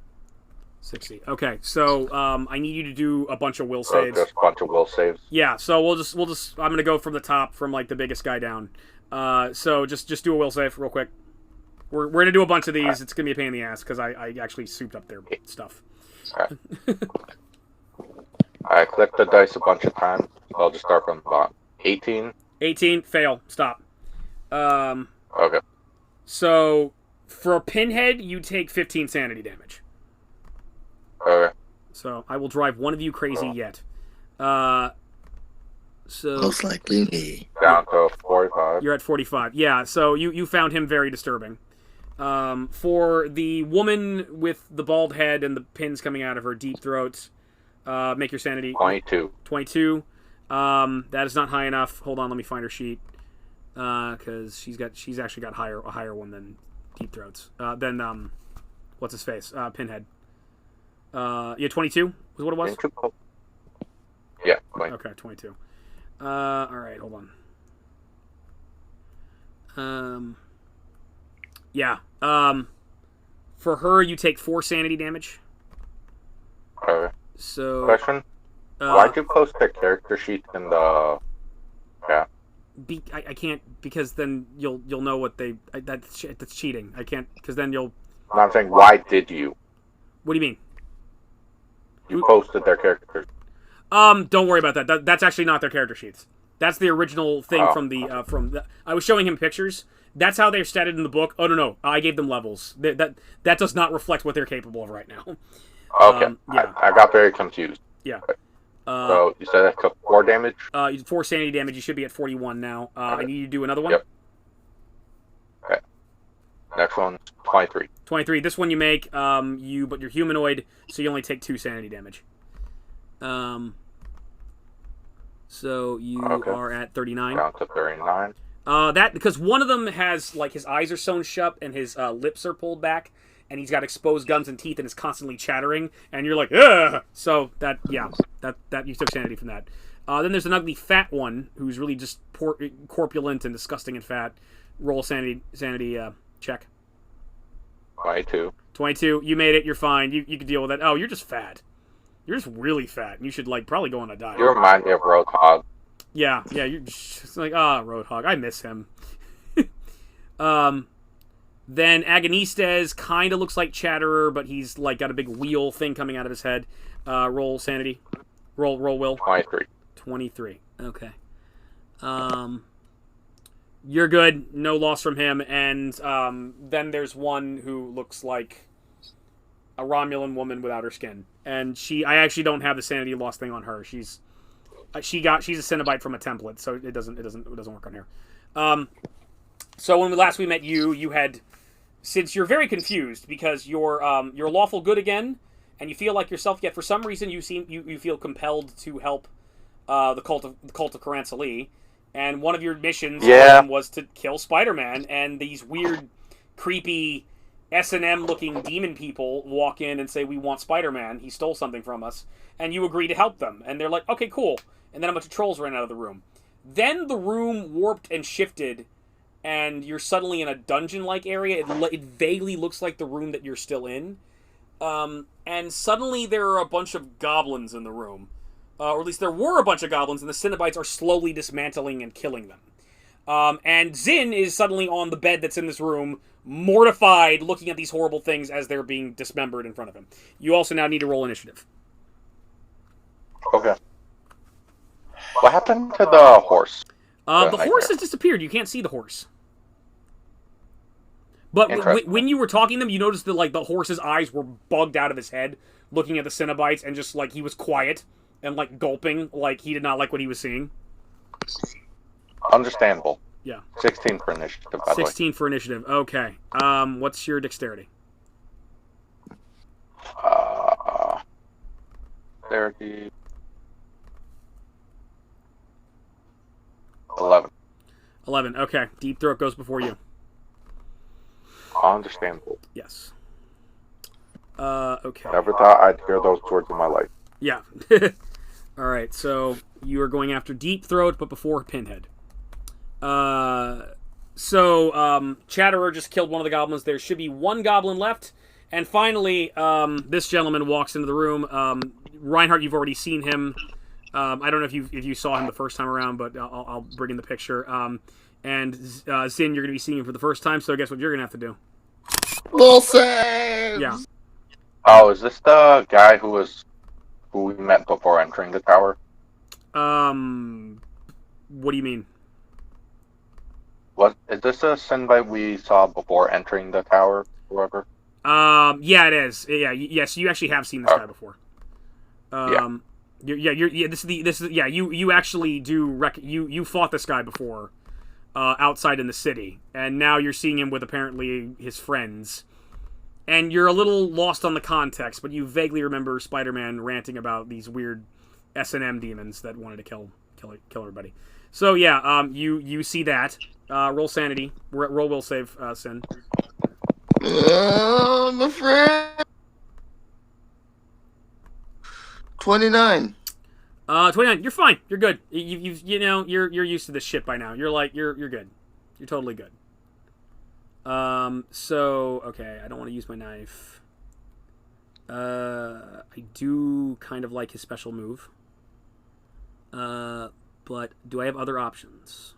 60. Okay, so I need you to do a bunch of will So saves. just a bunch of will saves. Yeah, so we'll just. I'm gonna go from the top, from like the biggest guy down. So just do a will save real quick. We're gonna do a bunch of these. It's gonna be a pain in the ass because I actually souped up their stuff. Alright. I clicked the dice a bunch of times. So I'll just start from the bottom. 18. 18, fail. Stop. Okay. So for a Pinhead, you take 15 sanity damage. Okay. So I will drive one of you crazy yet. So Most likely me. Down to 45. you're at 45. Yeah, so you found him very disturbing. For the woman with the bald head and the pins coming out of her deep throat, make your sanity 22. 22. That is not high enough. Hold on, let me find her sheet. Because she's actually got a higher one than deep throats. What's his face? Pinhead. Yeah, 22 was what it was. Yeah, 20. Okay, 22. All right, hold on. Yeah. For her, you take 4 sanity damage. Okay. So. Question? Why'd you post the character sheet in the... Yeah. I can't, because then you'll know what that's cheating. I can't, because then you'll. No, I'm saying, why did you? What do you mean? You posted their characters. Don't worry about that. That's actually not their character sheets. That's the original thing Oh. from the I was showing him pictures. That's how they're stated in the book. Oh no, I gave them levels. That does not reflect what they're capable of right now. Okay. Yeah. I got very confused. Yeah. So you said that took 4 damage? You did 4 sanity damage. You should be at 41 now. I need you to do another one. Yep. Okay. Next one's 23. 23. This one you make. But you're humanoid, so you only take 2 sanity damage. So you are at 39. Down to 39. That because one of them has like his eyes are sewn shut and his lips are pulled back, and he's got exposed gums and teeth and is constantly chattering, and you're like, ugh! So that you took sanity from that. Then there's an ugly fat one who's really just corpulent and disgusting and fat. Roll a sanity check. 22. 22. You made it. You're fine. You can deal with it. Oh, you're just fat. You're just really fat, and you should like probably go on a diet. You remind me of Roadhog. Yeah, you're just like, Roadhog. I miss him. Then Agonistes kind of looks like Chatterer, but he's like got a big wheel thing coming out of his head. Roll sanity. Roll will. 23. 23. Okay. You're good. No loss from him. And then there's one who looks like a Romulan woman without her skin. And I actually don't have the sanity loss thing on her. She's a Cenobite from a template, so it doesn't work on her. So when we met you had, since you're very confused because you're lawful good again, and you feel like yourself, yet for some reason you feel compelled to help the cult of Caranthali, and one of your missions was to kill Spider-Man, and these weird, creepy S&M looking demon people walk in and say, we want Spider-Man, he stole something from us, and you agree to help them, and they're like, okay, cool, and then a bunch of trolls ran out of the room. Then the room warped and shifted, and you're suddenly in a dungeon-like area. It vaguely looks like the room that you're still in, and suddenly there are a bunch of goblins in the room. or at least there were a bunch of goblins, and the Cenobites are slowly dismantling and killing them. And Zin is suddenly on the bed that's in this room, mortified, looking at these horrible things as they're being dismembered in front of him. You also now need to roll initiative. Okay. What happened to the horse? The horse has disappeared. You can't see the horse. But when you were talking to them, you noticed that like the horse's eyes were bugged out of his head, looking at the Cenobites, and just like he was quiet and like gulping, like he did not like what he was seeing. Understandable. Yeah. 16 for initiative, by the way. 16 for initiative. Okay. What's your dexterity? 30. 11. 11. Okay. Deep throat goes before you. Understandable. Yes. Okay. Never thought I'd hear those words in my life. Yeah. All right. So you are going after Deep Throat, but before Pinhead. Chatterer just killed one of the goblins. There should be one goblin left. And finally, this gentleman walks into the room. Reinhardt, you've already seen him. I don't know if you saw him the first time around, but I'll bring in the picture. And Zin, you're going to be seeing him for the first time, so guess what you're going to have to do? Wilson! Yeah. Oh, is this the guy who we met before entering the tower? What do you mean? What is this a Cenobite we saw before entering the tower, whoever? Yeah, it is. Yeah, yes, you actually have seen this guy before. This is you actually do you fought this guy before, outside in the city, and now you're seeing him with apparently his friends, and you're a little lost on the context, but you vaguely remember Spider-Man ranting about these weird S&M demons that wanted to kill everybody. So yeah, you see that. Roll sanity. Roll will save, Sin. My friend. 29. 29. You're fine. You're good. You're used to this shit by now. You're good. You're totally good. So okay, I don't want to use my knife. I do kind of like his special move. But do I have other options?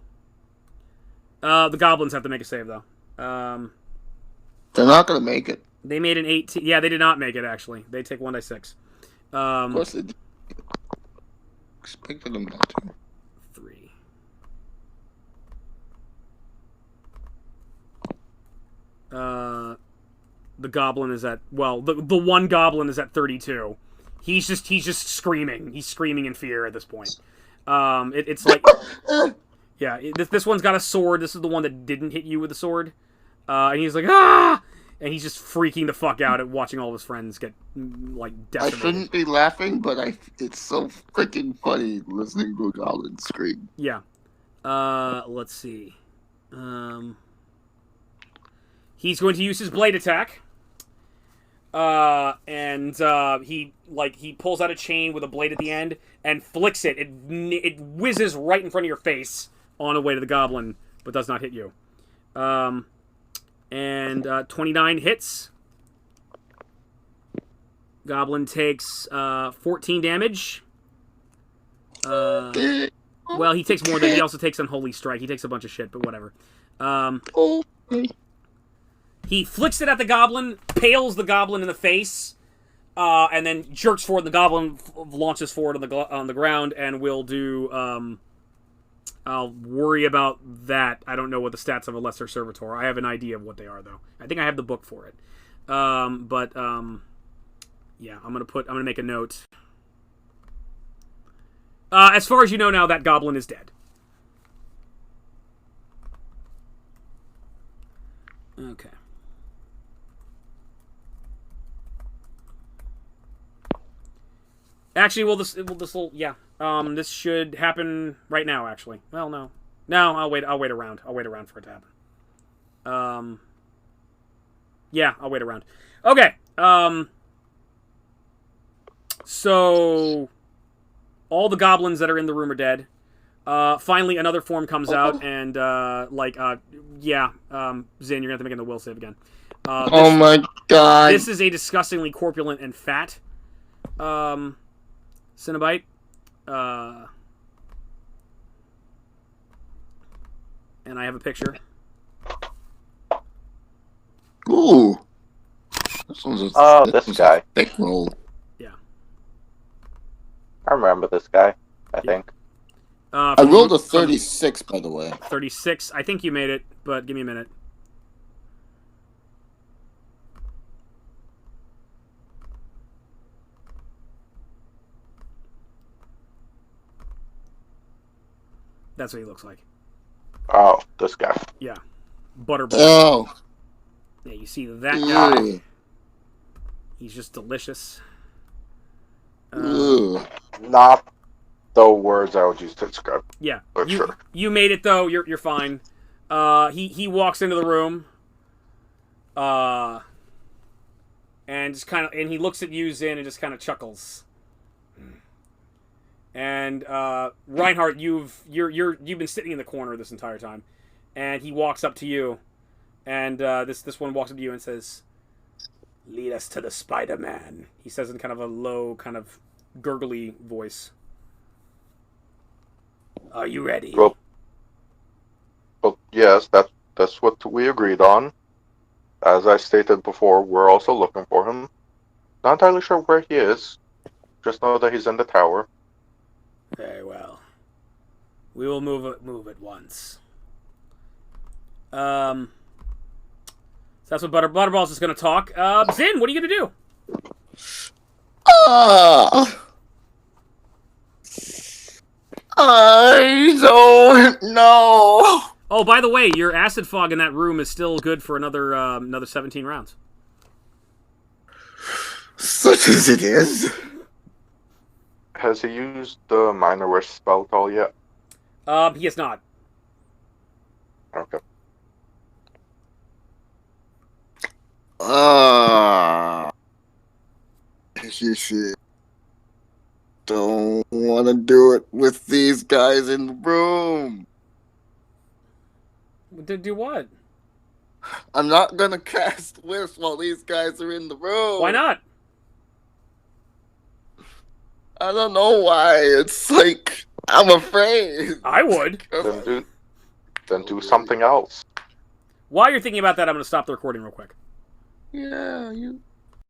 The goblins have to make a save though. They're not gonna make it. They made an 18. Yeah, they did not make it actually. They take 1d6. Of course they did. Expected them not to. 3. The goblin is at the one goblin is at 32. He's just screaming. He's screaming in fear at this point. It's like yeah. This one's got a sword. This is the one that didn't hit you with the sword. And he's like ah, and he's just freaking the fuck out at watching all of his friends get like decimated. I shouldn't be laughing, but it's so freaking funny listening to a goblin scream. Yeah. Let's see. He's going to use his blade attack. And he pulls out a chain with a blade at the end and flicks it. It whizzes right in front of your face on the way to the goblin, but does not hit you. And 29 hits. Goblin takes 14 damage. Well, he takes more than he also takes Unholy Strike. He takes a bunch of shit, but whatever. He flicks it at the goblin, pales the goblin in the face, and then jerks forward. The goblin launches forward on the ground, and will do. I'll worry about that. I don't know what the stats of a Lesser Servitor. I have an idea of what they are, though. I think I have the book for it. Yeah, I'm gonna make a note. As far as you know now, that goblin is dead. Okay. Actually, this should happen right now. Actually, well, no, I'll wait around. I'll wait around for it to happen. Yeah, I'll wait around. Okay. So all the goblins that are in the room are dead. Finally, another form comes out, and Zin, you're gonna have to make a will save again. Oh my god! This is a disgustingly corpulent and fat Cenobite. And I have a picture. Ooh. This one's This guy. thick roll. Yeah. I remember this guy, I think. I rolled a 36, by the way. 36. I think you made it, but give me a minute. That's what he looks like. Oh, this guy. Yeah. Butterball. Oh. Yeah, you see that guy. Ooh. He's just delicious. Ooh. Not the words I would use to describe. Yeah. But sure. You made it though. You're fine. He walks into the room. And just kind of he looks at you, Zin, and just kind of chuckles. And Reinhardt, you've been sitting in the corner this entire time, and he walks up to you, and this one walks up to you and says, "Lead us to the Spider-Man." He says in kind of a low, kind of gurgly voice. Are you ready? Well, yes, that's what we agreed on. As I stated before, we're also looking for him. Not entirely sure where he is. Just know that he's in the tower. Very well. We will move at once. So that's what Butterball's is going to talk. Zin, what are you going to do? I don't know. Oh, by the way, your acid fog in that room is still good for another 17 rounds. Such as it is. Has he used the minor wish spell at all yet? He has not. Okay. Don't want to do it with these guys in the room. Do what? I'm not gonna cast Wisp while these guys are in the room. Why not? I don't know why. It's like I'm afraid. I would. Then do something else. While you're thinking about that, I'm going to stop the recording real quick. Yeah, you